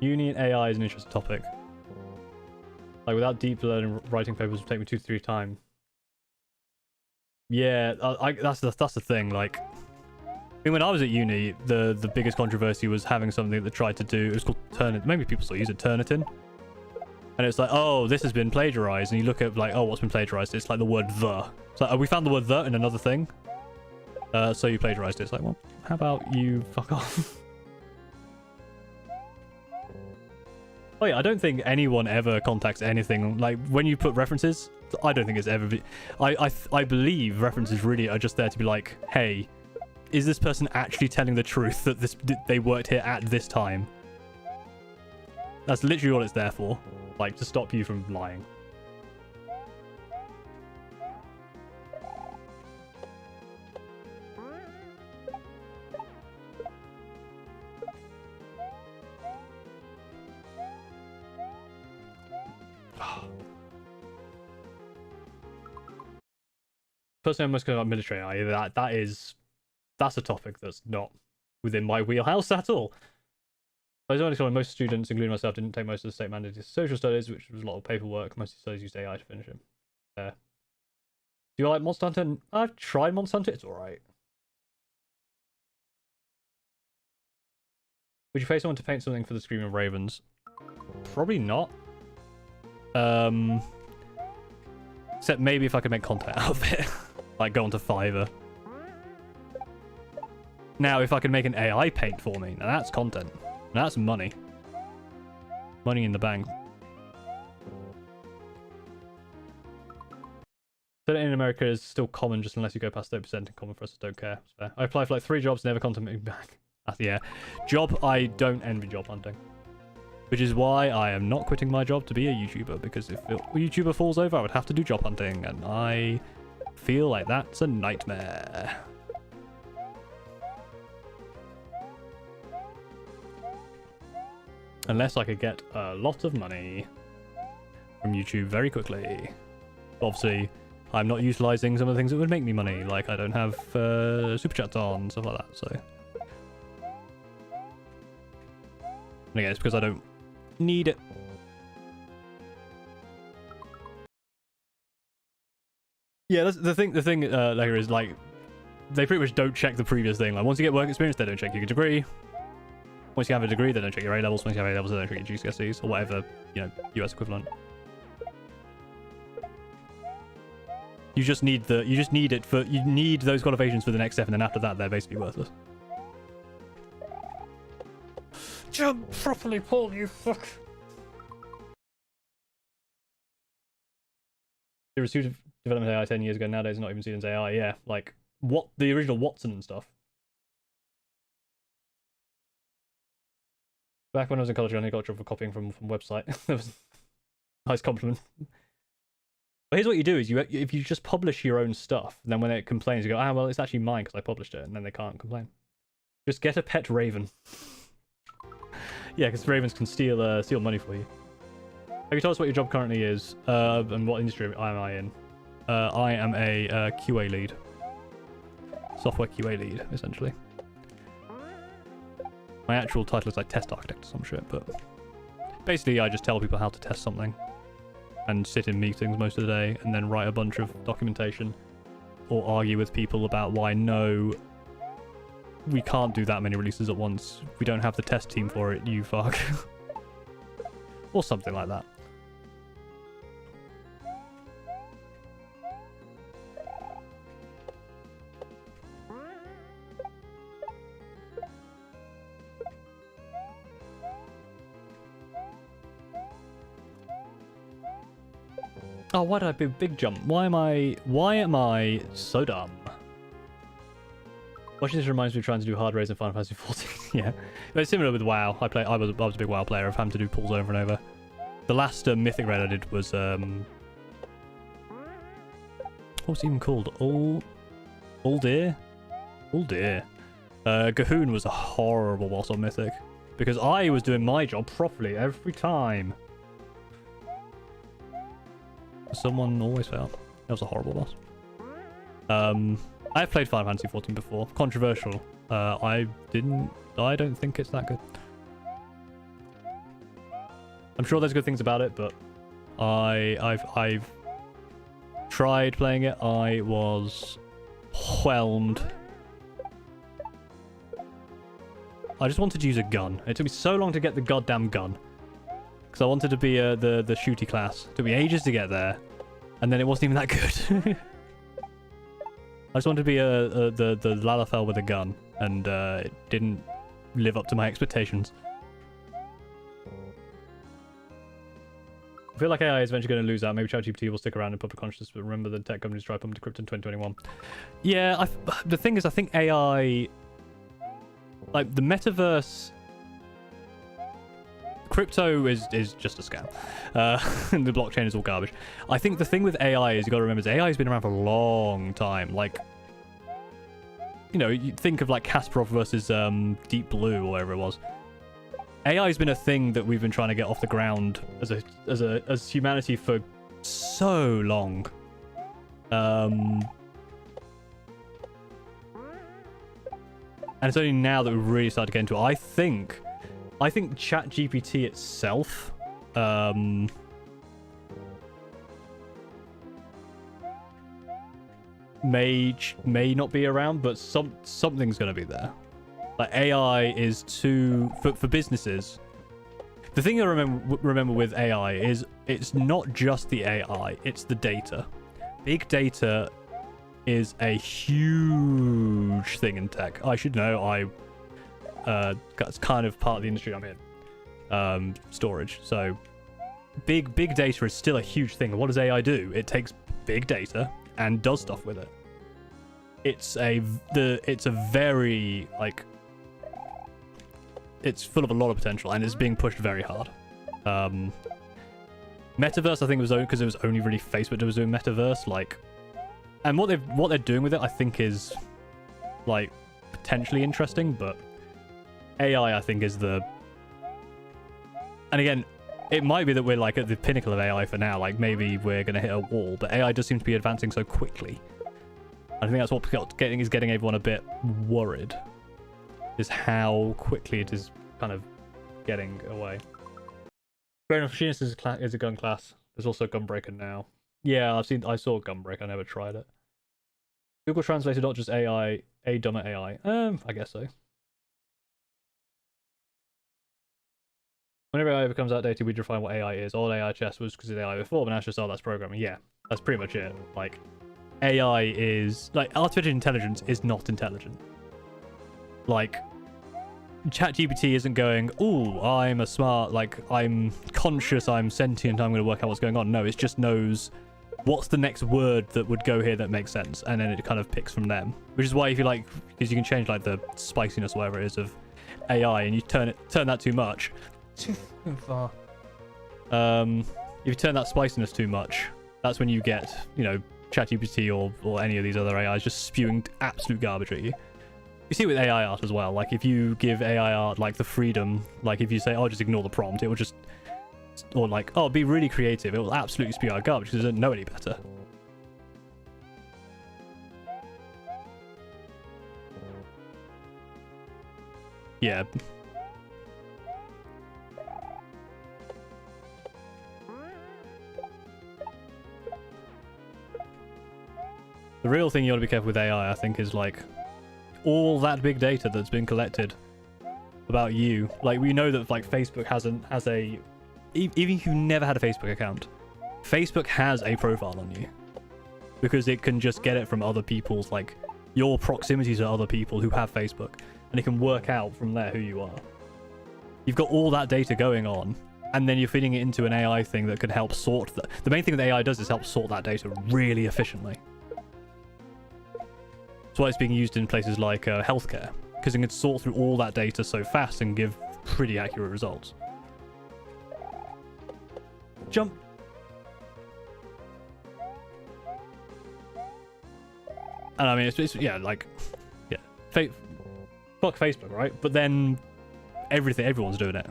Uni and AI is an interesting topic. Like, without deep learning, writing papers would take me 2 to 3 times. Yeah, that's the thing. Like, I mean, when I was at uni, the biggest controversy was having something that tried to do, it was called Turnitin. Maybe people still use it, Turnitin. And it's like, oh, this has been plagiarized. And you look at like, oh, what's been plagiarized? It's like the word the. It's like, oh, we found the word the in another thing. So you plagiarized it. It's like, well, how about you fuck off? Oh yeah, I don't think anyone ever contacts anything. Like, when you put references, I don't think it's ever... I believe references really are just there to be like, hey, is this person actually telling the truth that they worked here at this time? That's literally all it's there for. Like, to stop you from lying. Personally, I'm most concerned about military AI. That's a topic that's not within my wheelhouse at all. I was only told most students, including myself, didn't take most of the state mandated social studies, which was a lot of paperwork. Most of the studies used AI to finish it. Do you like Monster Hunter? I've tried Monster Hunter. It's alright. Would you pay someone to paint something for the Screaming Ravens? Probably not. Except maybe if I could make content out of it. Like, go onto Fiverr. Now, if I can make an AI paint for me, now that's content. Now that's money. Money in the bank. So in America is still common, just unless you go past 30%, and common for us don't care. It's fair. I applied for like 3 jobs, never contacted me back. Yeah. Job, I don't envy job hunting. Which is why I am not quitting my job to be a YouTuber, because if a YouTuber falls over, I would have to do job hunting, and I feel like that's a nightmare. Unless I could get a lot of money from YouTube very quickly. Obviously, I'm not utilizing some of the things that would make me money, like I don't have superchats on, stuff like that, so. And again, it's because I don't need it. Yeah, that's the thing later is like, they pretty much don't check the previous thing. Like, once you get work experience, they don't check your degree. Once you have a degree, they don't check your A levels. Once you have A levels, they don't check your GCSEs or whatever, you know, US equivalent. You just need those qualifications for the next step, and then after that, they're basically worthless. Jump properly, Paul, you fuck. They were suited development AI 10 years ago. Nowadays, not even seen as AI. Yeah, like what the original Watson and stuff. Back when I was in college, I only got a job for copying from website. That was a nice compliment. But here's what you do: is if you just publish your own stuff, then when it complains, you go, ah, well, it's actually mine because I published it, and then they can't complain. Just get a pet raven. Yeah, because ravens can steal money for you. Have you told us what your job currently is, and what industry am I in? I am a QA lead. Software QA lead, essentially. My actual title is like test architect or some shit, but basically I just tell people how to test something and sit in meetings most of the day and then write a bunch of documentation or argue with people about why no, we can't do that many releases at once. We don't have the test team for it, you fuck. Or something like that. Oh, why did I do big jump? Why am I so dumb? Watching this reminds me of trying to do hard raise in Final Fantasy 14. Yeah, but it's similar with WoW. I was a big WoW player of having to do pulls over and over. The last mythic raid I did was what was it even called? All dear. Gahoon was a horrible boss on mythic because I was doing my job properly every time. Someone always failed. That was a horrible boss. I've played Final Fantasy 14 before. Controversial. I don't think it's that good. I'm sure there's good things about it, but I've tried playing it. I was whelmed. I just wanted to use a gun. It took me so long to get the goddamn gun. Because I wanted to be the shooty class. It took me ages to get there. And then it wasn't even that good. I just wanted to be the Lalafell with a gun. And it didn't live up to my expectations. I feel like AI is eventually going to lose out. Maybe ChatGPT will stick around in public consciousness, but remember the tech companies tried pumping decrypt in 2021. Yeah, the thing is, I think AI... Like, the metaverse... Crypto is just a scam. And the blockchain is all garbage. I think the thing with AI is, you got to remember, is AI has been around for a long time. Like, you know, you think of like Kasparov versus Deep Blue or whatever it was. AI has been a thing that we've been trying to get off the ground as humanity for so long. And it's only now that we've really started to get into it. I think ChatGPT itself may not be around, but something's going to be there. Like, AI is too for businesses. The thing I remember with AI is it's not just the AI, it's the data. Big data is a huge thing in tech. I should know. That's kind of part of the industry I'm in. Storage. So big data is still a huge thing. What does AI do? It takes big data and does stuff with it. It's a very, like, it's full of a lot of potential, and it's being pushed very hard. Metaverse, I think, was because it was only really Facebook that was doing metaverse, like, and what they're doing with it, I think, is like potentially interesting, but AI, I think, is the, and again, it might be that we're like at the pinnacle of AI for now, like maybe we're gonna hit a wall, but AI does seem to be advancing so quickly. I think that's what is getting everyone a bit worried, is how quickly it is kind of getting away. Fair enough, Machinist is a gun class. There's also Gunbreaker now. Yeah, I saw Gunbreaker, I never tried it. Google Translator, not just AI, a dumber AI. I guess so. Whenever AI becomes outdated, we define what AI is. All AI chess was because of AI before, but now it's just, oh, that's programming. Yeah, that's pretty much it. Like, AI is, like, artificial intelligence is not intelligent. Like, ChatGPT isn't going, ooh, I'm a smart, like, I'm conscious, I'm sentient, I'm going to work out what's going on. No, it just knows what's the next word that would go here that makes sense, and then it kind of picks from them. Which is why, if you like, because you can change, like, the spiciness or whatever it is of AI, and you turn that too much, too far. If you turn that spiciness too much, that's when you get, you know, ChatGPT or any of these other AIs just spewing absolute garbage at you. You see it with AI art as well. Like, if you give AI art, like, the freedom, like, if you say, oh, just ignore the prompt, it will just, or like, oh, be really creative, it will absolutely spew out garbage because it doesn't know any better. Yeah. The real thing you want to be careful with AI, I think, is, like, all that big data that's been collected about you. Like, we know that, like, Facebook has a, even if you never had a Facebook account, Facebook has a profile on you because it can just get it from other people's, like, your proximity to other people who have Facebook, and it can work out from there who you are. You've got all that data going on, and then you're feeding it into an AI thing that can help sort the main thing that AI does is help sort that data really efficiently. That's why it's being used in places like healthcare, because it can sort through all that data so fast and give pretty accurate results. Jump. And I mean, it's yeah, like, yeah, fuck Facebook, right? But then everyone's doing it.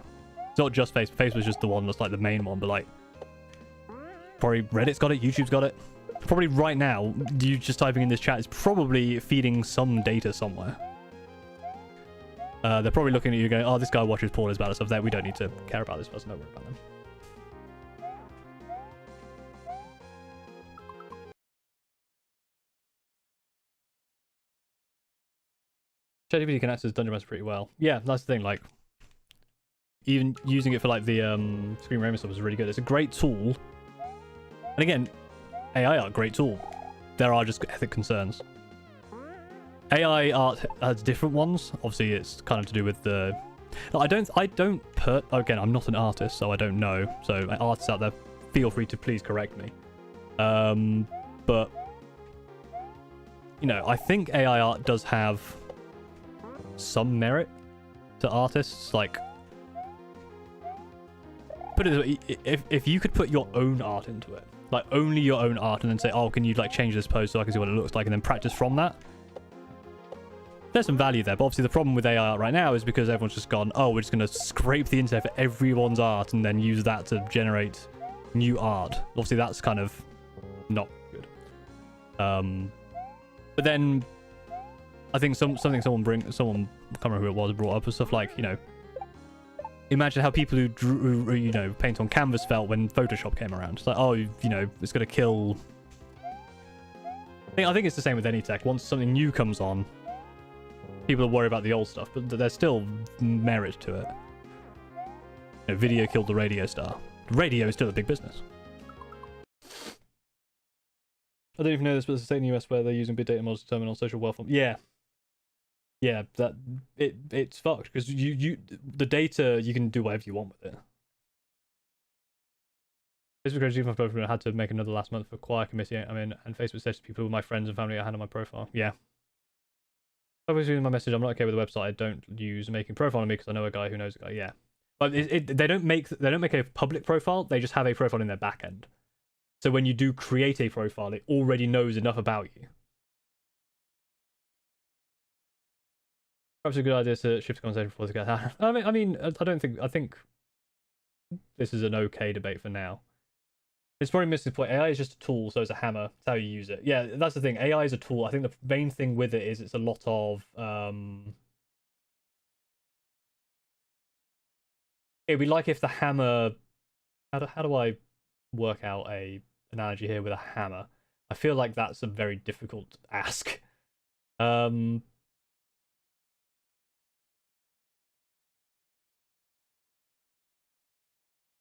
It's not just Facebook. Facebook's just the one that's like the main one, but like, probably Reddit's got it, YouTube's got it. Probably right now, you just typing in this chat is probably feeding some data somewhere. They're probably looking at you going, oh, this guy watches porn, is bad stuff there. We don't need to care about this person. Don't worry about them. ChatGPT can access Dungeon Master pretty well. Yeah, that's the thing. Like, even using it for like the Screen Raymond stuff is really good. It's a great tool. And again, AI art, great tool. There are just ethic concerns. AI art has different ones. Obviously, it's kind of to do with the. I don't put. Again, I'm not an artist, so I don't know. So, artists out there, feel free to please correct me. But you know, I think AI art does have some merit to artists. Like, put it if you could put your own art into it, like only your own art, and then say, oh, can you like change this pose so I can see what it looks like, and then practice from that. There's some value there, but obviously the problem with AI art right now is because everyone's just gone, oh, we're just going to scrape the internet for everyone's art and then use that to generate new art. Obviously that's kind of not good. But then I think someone I can't remember who it was, brought up with stuff like, you know, imagine how people who drew, you know, paint on canvas felt when Photoshop came around. It's like, oh, you know, it's going to kill. I think it's the same with any tech. Once something new comes on, people worry about the old stuff, but there's still merit to it. You know, video killed the radio star. Radio is still a big business. I don't even know this, but it's a state in the US where they're using big data models to determine on social welfare. Yeah. Yeah, it's fucked because the data, you can do whatever you want with it. Facebook gradually my profile. I had to make another last month for choir committee. I mean, and Facebook says to people, my friends and family, I had on my profile. Yeah. I was using my message. I'm not okay with the website. I don't use making profile on me because I know a guy who knows a guy. Yeah, but they don't make a public profile. They just have a profile in their backend. So when you do create a profile, it already knows enough about you. Perhaps a good idea to shift the conversation before they get out. I mean, I think this is an okay debate for now. It's probably missing the point. AI is just a tool, so it's a hammer. It's how you use it. Yeah, that's the thing. AI is a tool. I think the main thing with it is it's a lot of it'd be like if the hammer. How do I work out a analogy here with a hammer? I feel like that's a very difficult ask.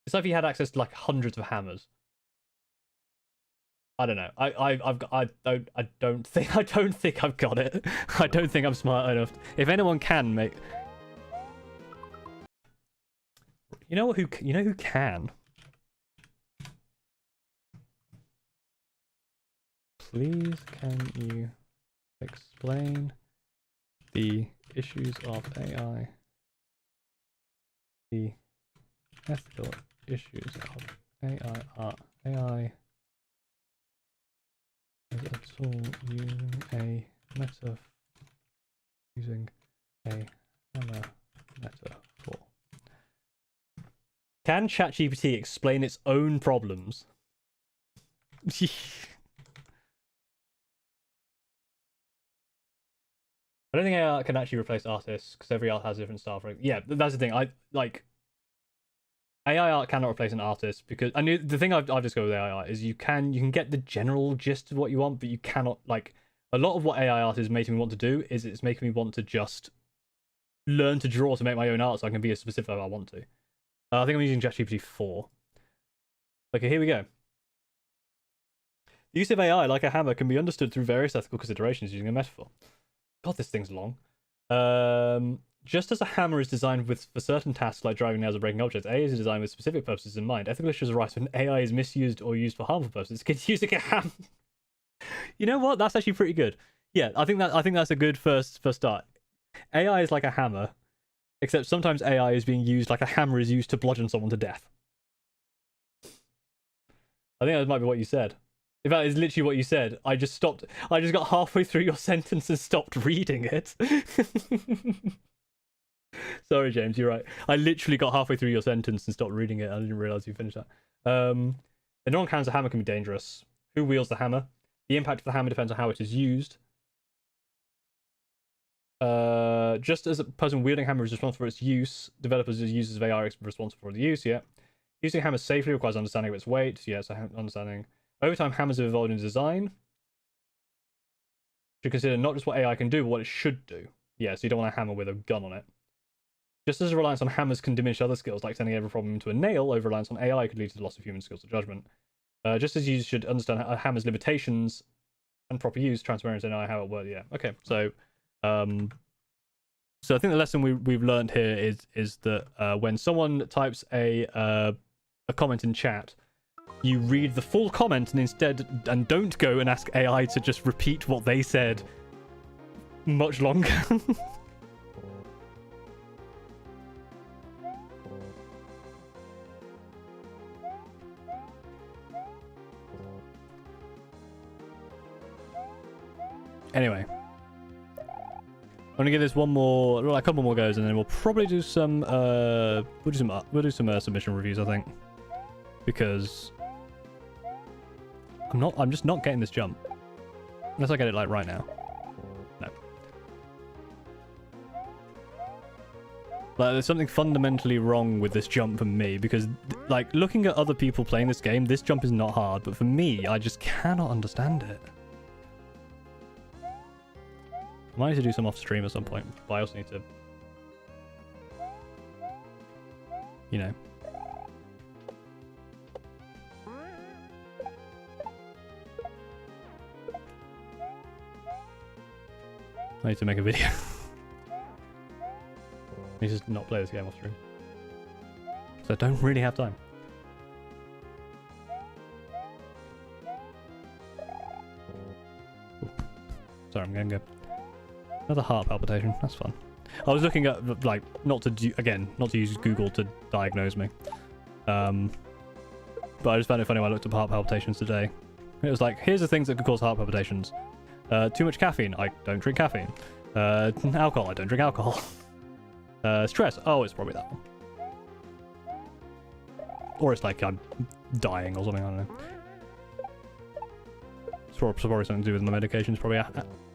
It's like if you had access to like hundreds of hammers. I don't know. I don't think I've got it. I don't think I'm smart enough. If anyone can make, you know who can. Please, can you explain the issues of AI? The ethical issues of AI are AI as a tool using a hammer metaphor. Can ChatGPT explain its own problems? I don't think AI can actually replace artists because every art has a different style. Yeah, that's the thing. AI art cannot replace an artist because the thing I've discovered with AI art is you can get the general gist of what you want, but you cannot, like, a lot of what AI art is making me want to do is it's making me want to just learn to draw to make my own art so I can be as specific as I want to. I think I'm using ChatGPT 4. Okay, here we go. The use of AI like a hammer can be understood through various ethical considerations using a metaphor. God, this thing's long. Just as a hammer is designed for certain tasks like driving nails or breaking objects, AI is designed with specific purposes in mind. Ethical issues arise when AI is misused or used for harmful purposes. Kids using a hammer. You know what? That's actually pretty good. Yeah, I think that's a good first start. AI is like a hammer, except sometimes AI is being used like a hammer is used to bludgeon someone to death. I think that might be what you said. In fact, it's literally what you said. I just got halfway through your sentence and stopped reading it. Sorry, James, you're right. I literally got halfway through your sentence and stopped reading it. I didn't realize you finished that. In wrong hands, a hammer can be dangerous. Who wields the hammer? The impact of the hammer depends on how it is used. Just as a person wielding hammer is responsible for its use, developers as users of AI are responsible for the use, yeah. Using hammer safely requires understanding of its weight, yeah, so understanding. Over time, hammers have evolved in design. Should consider not just what AI can do, but what it should do. Yeah, so you don't want a hammer with a gun on it. Just as a reliance on hammers can diminish other skills, like turning every problem into a nail, over reliance on AI could lead to the loss of human skills or judgment. Just as you should understand a hammer's limitations and proper use, transparency, and how it works. Yeah, okay. So I think the lesson we've learned here is that when someone types a comment in chat, you read the full comment and don't go and ask AI to just repeat what they said much longer. Anyway, I'm gonna give this a couple more goes, and then we'll probably do some submission reviews, I think, because I'm just not getting this jump unless I get it like right now. No, like there's something fundamentally wrong with this jump for me, because like looking at other people playing this game, this jump is not hard, but for me, I just cannot understand it. I might need to do some off stream at some point, but I also need to, you know. I need to make a video. I need to just not play this game off stream. So I don't really have time. Sorry, I'm going to go. Another heart palpitation. That's fun. I was looking at, like, not to use Google to diagnose me. But I just found it funny when I looked at heart palpitations today. It was like, here's the things that could cause heart palpitations. Too much caffeine. I don't drink caffeine. Alcohol. I don't drink alcohol. Stress. Oh, it's probably that one. Or it's like I'm dying or something. I don't know. It's probably something to do with my medications. Probably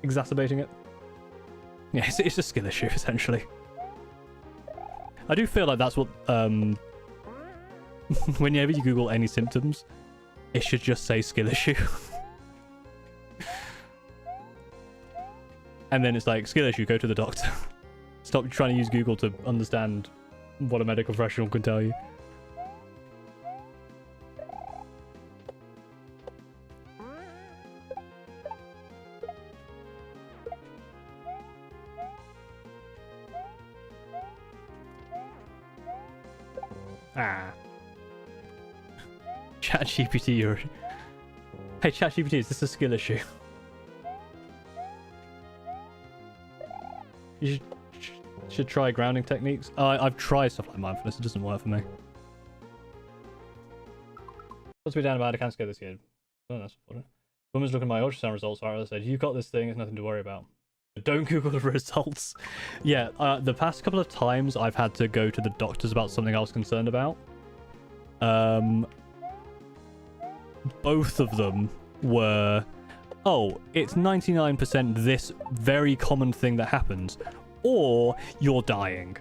exacerbating it. Yeah, it's a skill issue, essentially. I do feel like that's what... whenever you Google any symptoms, it should just say skill issue. And then it's like, skill issue, go to the doctor. Stop trying to use Google to understand what a medical professional can tell you. Ah. ChatGPT, you're... Hey, ChatGPT, is this a skill issue? You should try grounding techniques. I've tried stuff like mindfulness. It doesn't work for me. What's me down about? I can't scare this kid. Oh, that's funny. Woman's looking at my ultrasound results. I said, "You've got this thing. It's nothing to worry about." But don't Google the results. Yeah, the past couple of times I've had to go to the doctors about something I was concerned about. Both of them were, oh, it's 99% this very common thing that happens, or you're dying.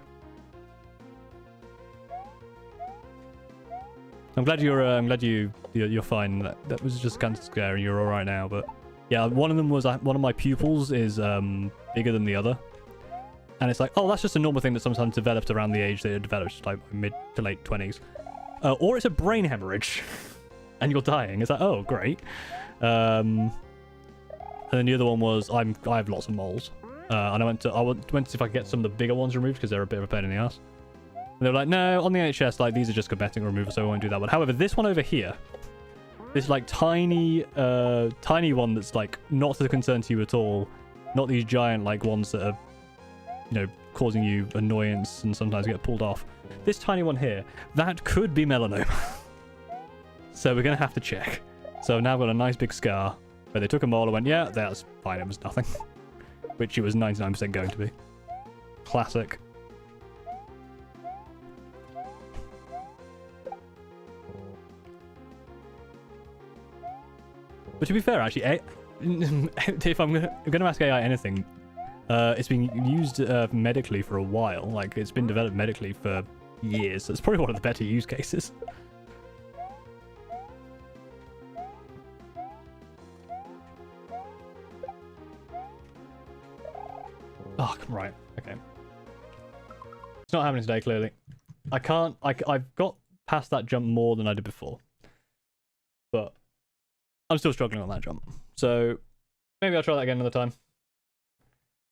I'm glad you're fine. That was just kind of scary. You're all right now, but yeah, one of them was one of my pupils is bigger than the other, and it's like, oh, that's just a normal thing that sometimes develops around the age that it develops, like mid to late 20s, or it's a brain hemorrhage. And you're dying. It's like, oh, great. And then the other one was I have lots of moles, and I went to see if I could get some of the bigger ones removed because they're a bit of a pain in the ass. And they were like, no, on the NHS, like these are just cosmetic removal, so I won't do that one. However, this one over here, this like tiny one that's like not a concern to you at all, not these giant like ones that are, you know, causing you annoyance and sometimes get pulled off. This tiny one here, that could be melanoma. So we're going to have to check. So now I've got a nice big scar where they took a mole and went, yeah, that's fine, it was nothing. Which it was 99% going to be. Classic. But to be fair, actually, if I'm going to ask AI anything, it's been used medically for a while. Like, it's been developed medically for years. So it's probably one of the better use cases. Oh, right. Okay. It's not happening today, clearly. I've got past that jump more than I did before. But I'm still struggling on that jump. So maybe I'll try that again another time.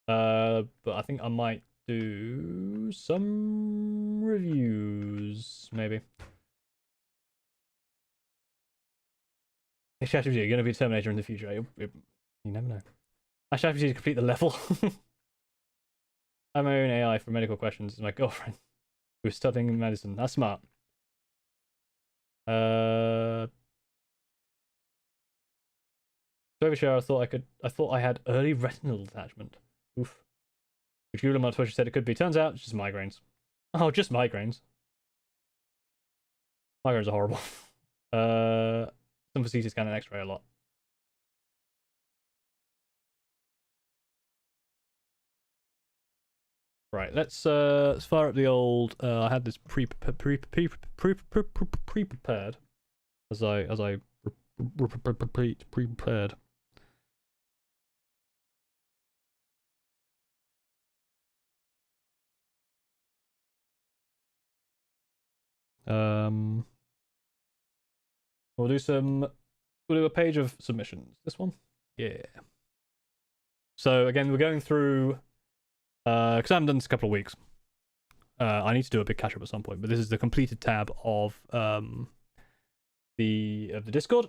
But I think I might do some reviews, maybe. Hey, ChatGPT, you're going to be a Terminator in the future. You never know. I ChatGPT to complete the level. I have my own AI for medical questions. It's my girlfriend who's studying medicine. That's smart. Overshare, I thought I had early retinal detachment. Oof. Which Google on my Twitter said it could be. Turns out it's just migraines. Oh, just migraines. Migraines are horrible. Some for CT scan and X-ray a lot. Right, let's fire up the old. I had this prepared as I prepared. We'll do a page of submissions. This one? Yeah. So again, we're going through because I haven't done this a couple of weeks. I need to do a big catch up at some point, but this is the completed tab of the Discord.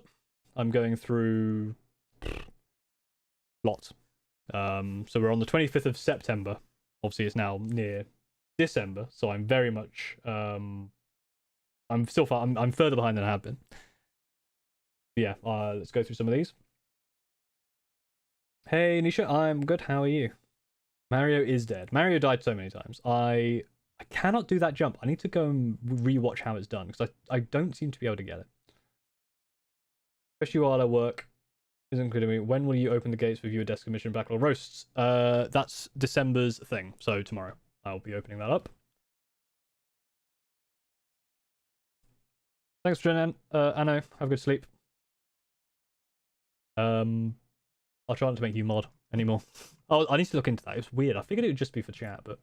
I'm going through lots. So we're on the 25th of September. Obviously, it's now near December, so I'm very much I'm still far. I'm further behind than I have been. But yeah, let's go through some of these. Hey Nisha, I'm good. How are you? Mario is dead. Mario died so many times. I cannot do that jump. I need to go and rewatch how it's done because I don't seem to be able to get it. Especially while I work isn't good to me. When will you open the gates for viewer desk commission backlog roasts? That's December's thing. So tomorrow I'll be opening that up. Thanks for joining, Anno. Have a good sleep. I'll try not to make you mod anymore. Oh, I need to look into that. It's weird. I figured it would just be for chat, but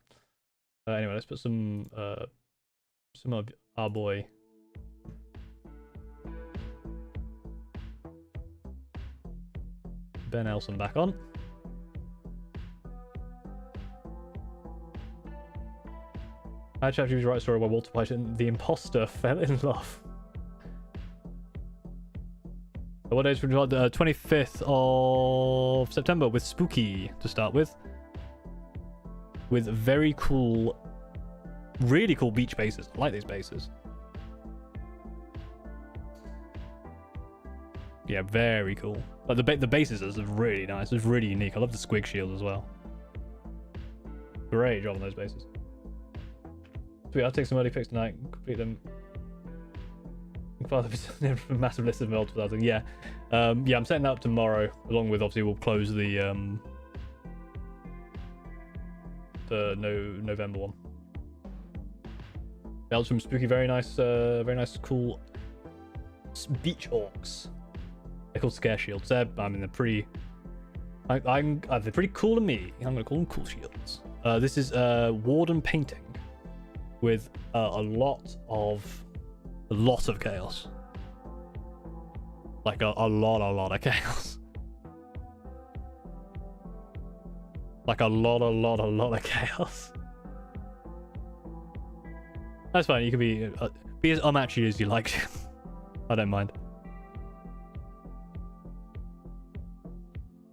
anyway, let's put some of our boy. Ben Elson back on. I had ChatGPT write a story where Walter White, the imposter, fell in love. What day is it? 25th of September with Spooky to start with. With very cool, really cool beach bases. I like these bases. Yeah, very cool. Like the bases are really nice. It's really unique. I love the squig shield as well. Great job on those bases. Sweet, I'll take some early picks tonight and complete them. Father, massive list of multiple others. Yeah, yeah. I'm setting that up tomorrow, along with obviously we'll close the No November one. Bells from Spooky, very nice, cool beach orcs. They're called scare shields. I mean, they're pretty. They're pretty cool to me. I'm gonna call them cool shields. This is Warden painting with a lot of chaos. Like a lot of chaos. Like a lot of chaos. That's fine. You can be as unmatchy as you like. I don't mind.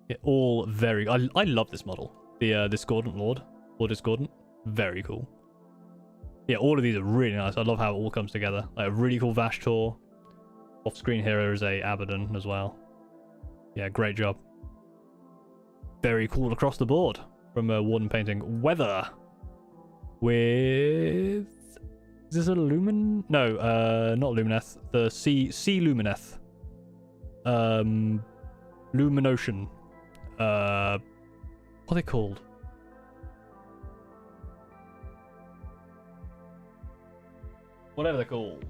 Yeah, all very. I love this model. The Discordant Lord or Discordant. Very cool. Yeah, all of these are really nice. I love how it all comes together. Like a really cool Vashtor. Off-screen hero is a Abaddon as well. Yeah, great job. Very cool across the board from Warden painting. Weather with. Is this a Lumen? No, not Lumineth. The Sea Lumineth. Luminocean. What are they called? Whatever they're called.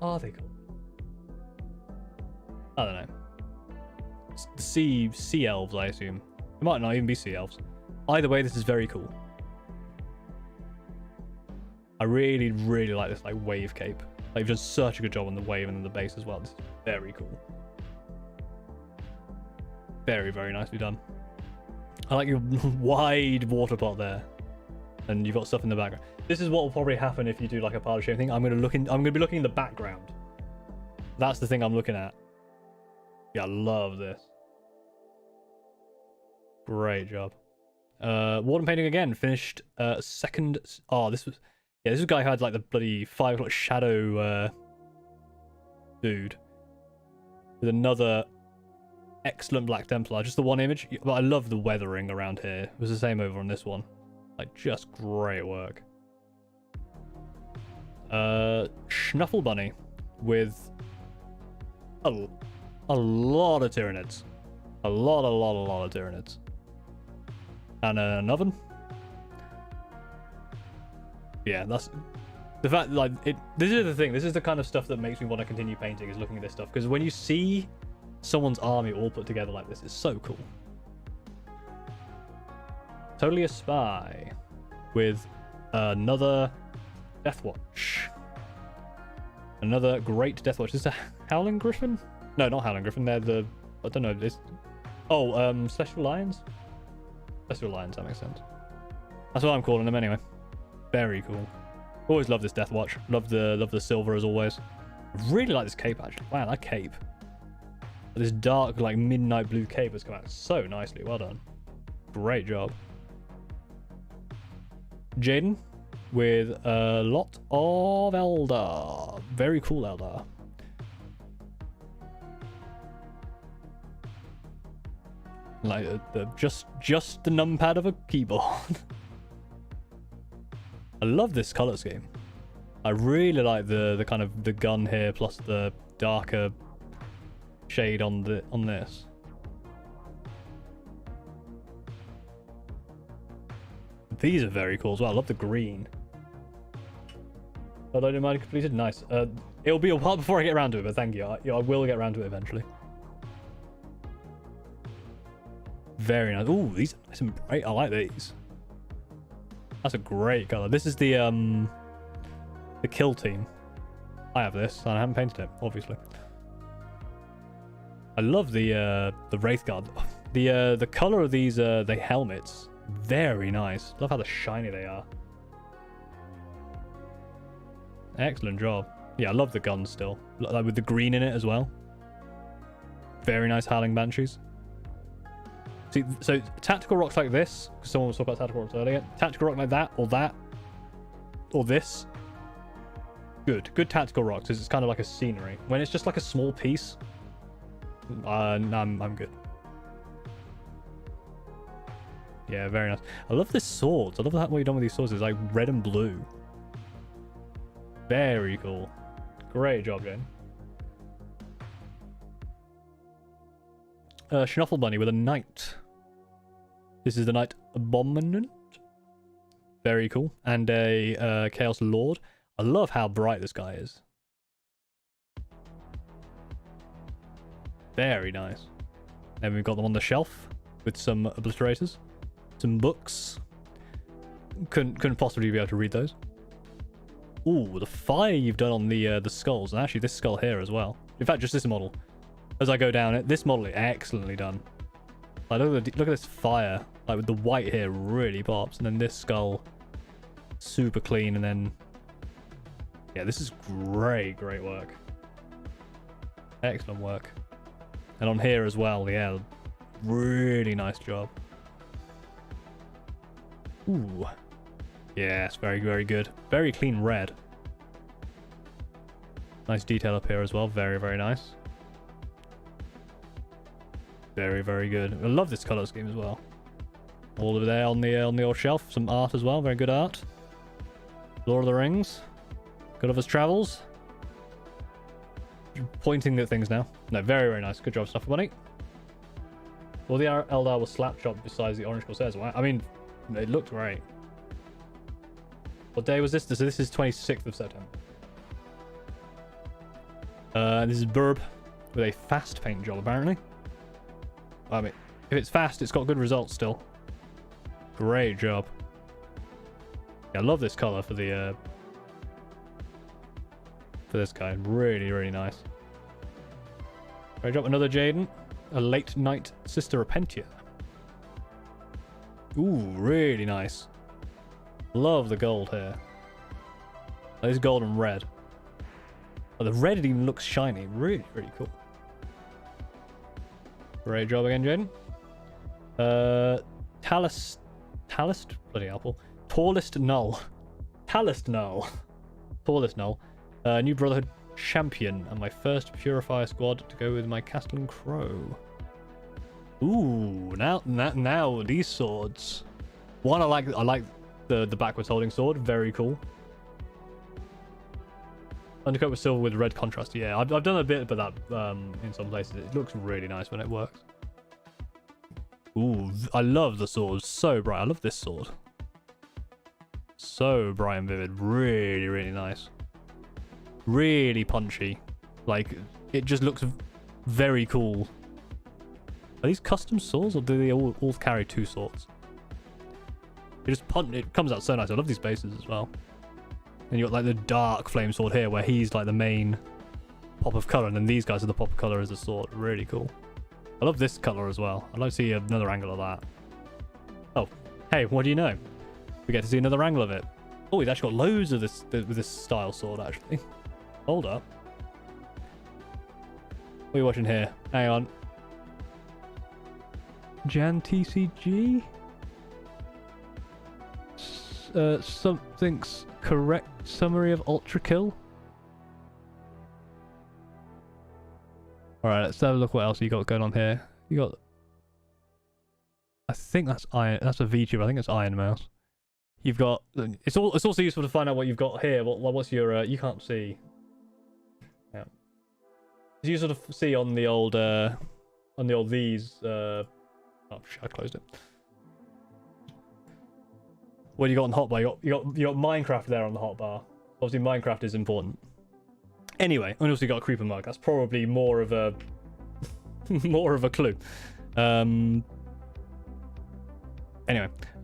Are they called? I don't know. It's the sea elves, I assume. It might not even be sea elves. Either way, this is very cool. I really like this like wave cape. Like, you've done such a good job on the wave and then the base as well. This is very cool. Very nicely done. I like your wide water pot there, and you've got stuff in the background. This is what will probably happen if you do like a pile of shame thing. I'm gonna be looking in the background. That's the thing I'm looking at. Yeah, I love this. Great job. Warden painting again. Finished second. Oh, this was a guy who had like the bloody 5 o'clock shadow dude with another excellent Black Templar. Just the one image, but I love the weathering around here. It was the same over on this one. Like, just great work. Schnuffle Bunny with a lot of Tyranids. A lot of Tyranids. And an oven. Yeah, that's the fact. Like, this is the thing. This is the kind of stuff that makes me want to continue painting. Is looking at this stuff, because when you see someone's army all put together like this, it's so cool. Totally a spy with another Death Watch. Another great Death Watch. Is this a Howling Griffin? No, not Howling Griffin. They're the... I don't know. This... Oh, Celestial Lions? Celestial Lions, that makes sense. That's what I'm calling them anyway. Very cool. Always love this Death Watch. Love the silver as always. Really like this cape, actually. Wow, that cape. This dark, like, midnight blue cape has come out so nicely. Well done. Great job. Jaden with a lot of Eldar. Very cool Eldar. Like just the numpad of a keyboard. I love this color scheme. I really like the kind of the gun here plus the darker shade on this. These are very cool as well. I love the green. Although it might have completed. Nice. It'll be a while before I get around to it, but thank you. I will get around to it eventually. Very nice. Ooh, these are nice and bright. I like these. That's a great color. This is the kill team. I have this, and I haven't painted it, obviously. I love the Wraith Guard. The color of these the helmets. Very nice. Love how the shiny they are. Excellent job. Yeah, I love the guns still. Like with the green in it as well. Very nice Howling Banshees. See, so tactical rocks like this, because someone was talking about tactical rocks earlier. Tactical rock like that, or this. Good tactical rocks, because it's kind of like a scenery. When it's just like a small piece, I'm good. Yeah, very nice. I love this sword. I love what you've done with these swords. It's like red and blue. Very cool. Great job, Jane. Schnuffle Bunny with a knight. This is the Knight Abominant. Very cool. And a Chaos Lord. I love how bright this guy is. Very nice. Then we've got them on the shelf with some obliterators. Some books. Couldn't possibly be able to read those. Ooh, the fire you've done on the skulls. And actually this skull here as well. In fact, just this model. As I go down it, this model is excellently done. Like, look at this fire. Like with the white here really pops. And then this skull, super clean. And then, yeah, this is great work. Excellent work. And on here as well, yeah, really nice job. Ooh. Yes, very good. Very clean red. Nice detail up here as well. Very nice. Very good. I love this color scheme as well. All over there on the old shelf. Some art as well. Very good art. Lord of the Rings. Gulliver's Travels. Pointing at things now. No, very nice. Good job, Snuffle Bunny. Well, the Eldar was slap shot besides the Orange Corsairs. I mean, it looked great. What day was this? So this is 26th of September. This is Burb with a fast paint job, apparently. I mean, if it's fast, it's got good results still. Great job. Yeah, I love this color for the for this guy. Really nice. Great job. Another Jaden. A late night Sister Repentia. Ooh, really nice. Love the gold here. That is gold and red. Oh, the red even looks shiny. Really cool. Great job again, Jaden. Talist? Bloody apple. Tallest Null. Talist Null. Tallest Null. New Brotherhood champion and my first Purifier squad to go with my Castellan Crow. Ooh, now these swords. One, I like the backwards holding sword. Very cool. Undercoat with silver with red contrast. Yeah, I've done a bit of that in some places. It looks really nice when it works. Ooh, I love the sword. So bright. I love this sword. So bright and vivid. Really nice. Really punchy. Like, it just looks very cool. Are these custom swords or do they all carry two swords? It just it comes out so nice. I love these bases as well. And you got like the dark flame sword here, where he's like the main pop of color, and then these guys are the pop of color as a sword. Really cool. I love this color as well. I'd like to see another angle of that. Oh, hey, what do you know? We get to see another angle of it. Oh, he's actually got loads of this with this style sword, actually. Hold up. What are you watching here? Hang on. Jan TCG? Something's correct summary of Ultra Kill? Alright, let's have a look what else you got going on here. You got... I think that's Iron... That's a VTuber. I think it's Iron Mouse. You've got... It's also useful to find out what you've got here. What's your... you can't see. Yeah. It's useful to see on the old... these... Oh, shit, I closed it. What do you got on the hotbar? You got Minecraft there on the hotbar. Obviously, Minecraft is important. Anyway, and also you got a creeper mug. That's probably more of a clue. Anyway,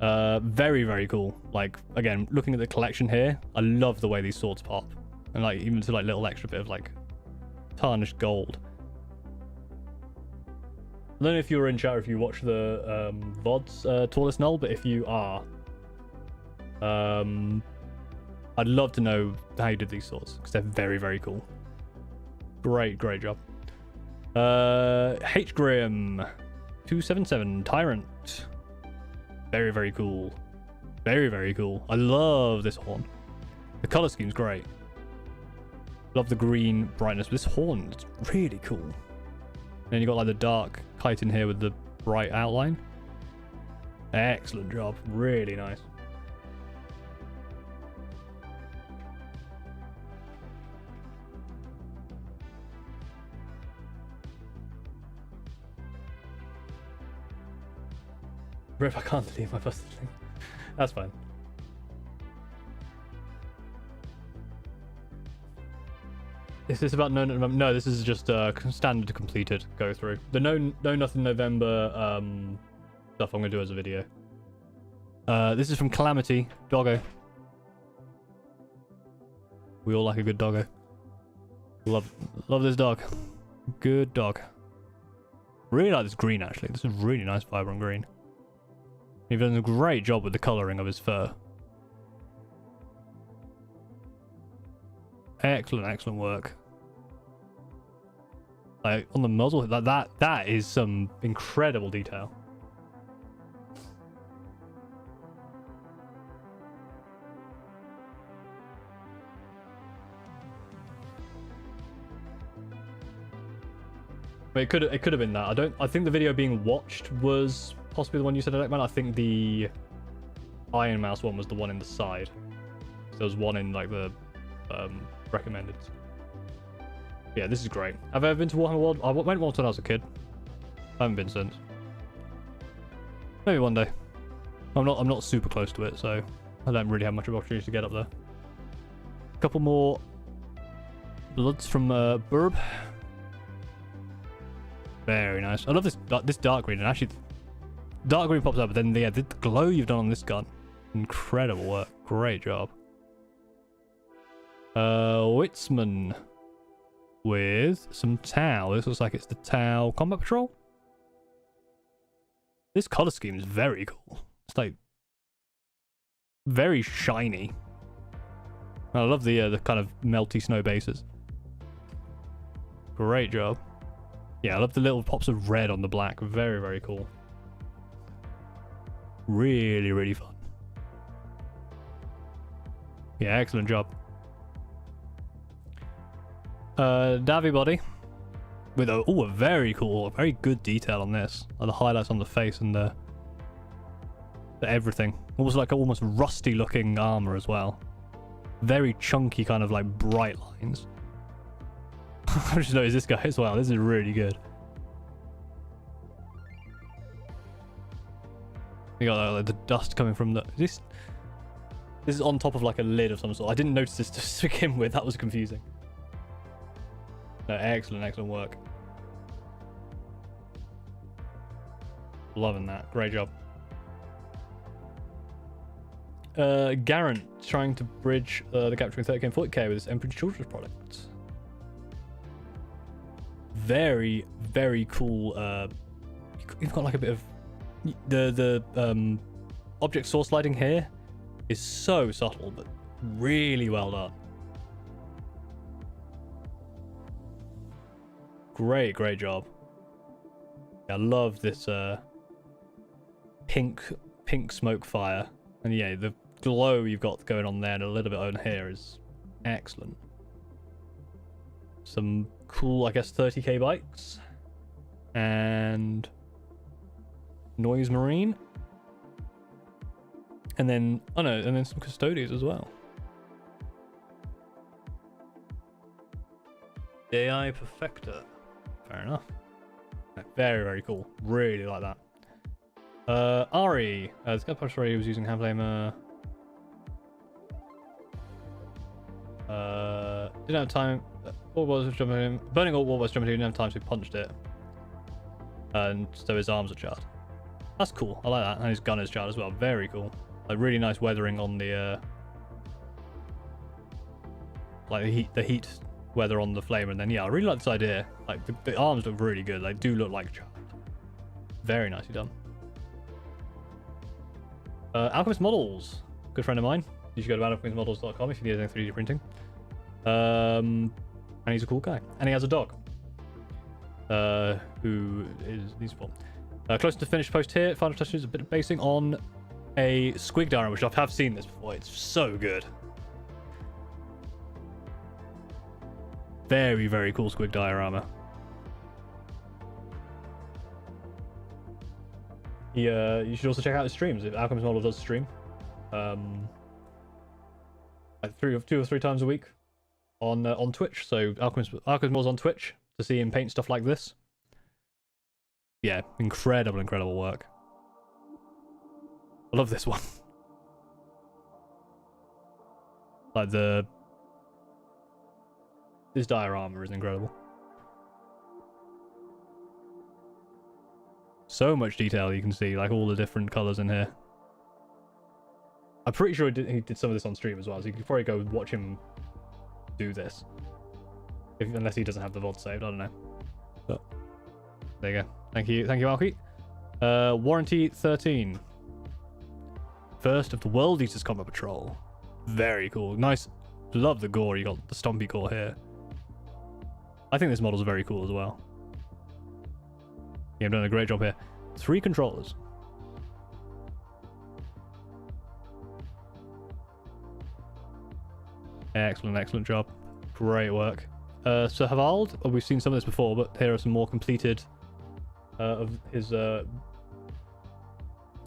very, very cool. Like, again, looking at the collection here, I love the way these swords pop, and like even to like little extra bit of like tarnished gold. I don't know if you were in chat or if you watch the VODs, Tallest Null, but if you are, I'd love to know how you did these swords, because they're very, very cool. Great job. H Grim 277 Tyrant. Very, very cool. Very, very cool. I love this horn. The color scheme's great. Love the green brightness. This horn is really cool. And then you got like the dark kite in here with the bright outline. Excellent job. Really nice. Rip, I can't delete my busted link. That's fine. Is this about No Nuthin November? No, this is just standard completed go through. The No Nuthin November stuff I'm gonna do as a video. This is from Calamity Doggo. We all like a good doggo. Love this dog. Good dog. Really like this green actually. This is really nice vibrant green. You've done a great job with the colouring of his fur. Excellent work. Like on the muzzle, that is some incredible detail. But it could have been that. I think the video being watched was possibly the one you said, Electman. I think the Iron Mouse one was the one in the side. So there was one in like the recommended. Yeah, this is great. Have I ever been to Warhammer World? I went once when I was a kid. I haven't been since. Maybe one day. I'm not super close to it, so I don't really have much of an opportunity to get up there. A couple more bloods from Burb. Very nice. I love this dark green, and actually dark green pops up, but then yeah, the glow you've done on this gun, incredible work. Great job. Witzman with some Tau. This looks like it's the Tau Combat Patrol. This color scheme is very cool. It's like very shiny. I love the kind of melty snow bases. Great job. Yeah, I love the little pops of red on the black. Very, very cool. Really, really fun. Yeah, excellent job. Davy body with a very cool, very good detail on this. Like the highlights on the face and the everything. Almost like almost rusty looking armor as well. Very chunky, kind of like bright lines. I just noticed this guy as well. This is really good. You got like the dust coming from the. This is on top of like a lid of some sort. I didn't notice this to begin with. That was confusing. No, excellent work. Loving that. Great job. Garant trying to bridge the gap between 30k and 40k with this PNGTuber product. Very, very cool. You've got like a bit of the object source lighting here is so subtle, but really well done. Great job. I love this pink smoke fire, and yeah, the glow you've got going on there and a little bit on here is excellent. Some cool, I guess, 30k bikes and noise marine, and then and then some custodians as well. AI Perfector. Fair enough. Very cool. Really like that. Ari. The Scout Punch Ari was using Handflamer. Didn't have time. All was jumping in. Burning all was jumping in. Didn't have time, so he punched it. And so his arms are charred. That's cool. I like that. And his gun is charred as well. Very cool. Like really nice weathering on the like the heat weather on the flame, and then yeah, I really like this idea. Like the arms look really good. They do look like charred. Very nicely done. Alchemist Models, good friend of mine. You should go to alchemistmodels.com if you need anything 3D printing. And he's a cool guy, and he has a dog. Who is these for? Close to finished post here. Final touches, a bit of basing on a squig diorama, which I have seen this before. It's so good. Very cool squig diorama. You should also check out his streams. If Alchemist Model does stream, like 2 or 3 times a week on Twitch. So Alchemist Models on Twitch to see him paint stuff like this. Yeah, incredible work. I love this one. Like this diorama is incredible. So much detail you can see, like all the different colors in here. I'm pretty sure he did some of this on stream as well, so you could probably go watch him do this. Unless he doesn't have the VOD saved, I don't know. But there you go. Thank you, Alki. Warranty 13. First of the World Eaters Combat Patrol. Very cool. Nice. Love the gore. You got the stompy gore here. I think this model's very cool as well. Yeah, I've done a great job here. 3 controllers. Excellent job. Great work. So Havald, we've seen some of this before, but here are some more completed of his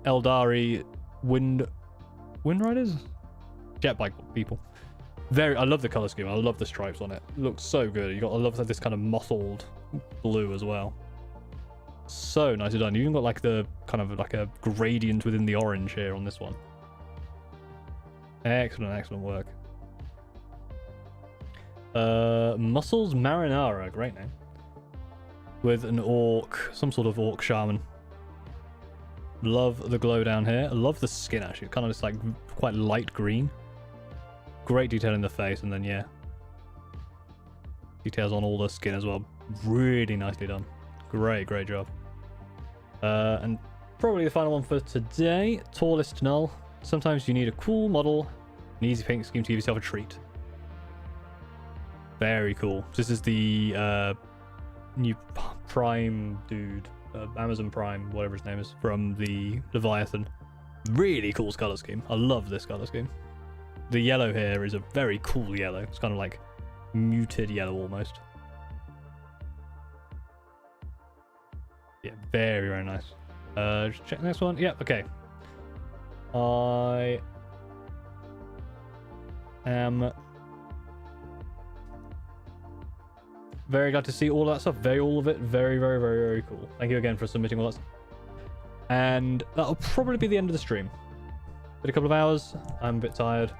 Eldari Wind Riders? Jet bike people. I love the color scheme. I love the stripes on it. It looks so good. I love this kind of mottled blue as well. So nicely done. You even got like the kind of like a gradient within the orange here on this one. Excellent work. Muscles Marinara, great name. With an orc, some sort of orc shaman. Love the glow down here. I love the skin actually. It's kind of just like quite light green. Great detail in the face, and then yeah, details on all the skin as well. Really nicely done. Great job. And probably the final one for today. Tallest Null. Sometimes you need a cool model, an easy paint scheme to give yourself a treat. Very cool. This is the new Prime dude, Amazon Prime, whatever his name is, from the Leviathan. Really cool color scheme. I love this color scheme. The yellow here is a very cool yellow. It's kind of like muted yellow almost. Yeah, very nice. Just check the next one. Yeah, okay. I am very glad to see all that stuff. All of it. Very cool. Thank you again for submitting all that stuff. And that'll probably be the end of the stream. Been a couple of hours. I'm a bit tired.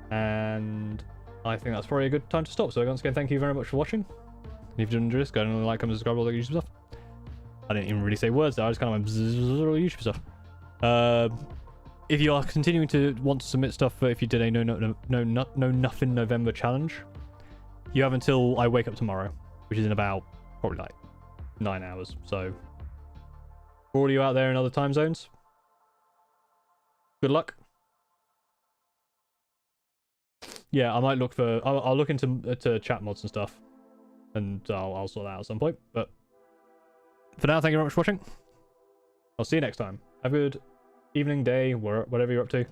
And I think that's probably a good time to stop. So once again, thank you very much for watching. If you enjoyed this, go and like, comment, subscribe, all that YouTube stuff. I didn't even really say words there. I just kind of went YouTube stuff. if you are continuing to want to submit stuff for if you did a No Nuthin November challenge, you have until I wake up tomorrow, which is in about probably like 9 hours. So for all you out there in other time zones, good luck. Yeah, I might look for. I'll look into chat mods and stuff, and I'll sort that out at some point. But for now, thank you very much for watching. I'll see you next time. Have a good evening, day, whatever you're up to.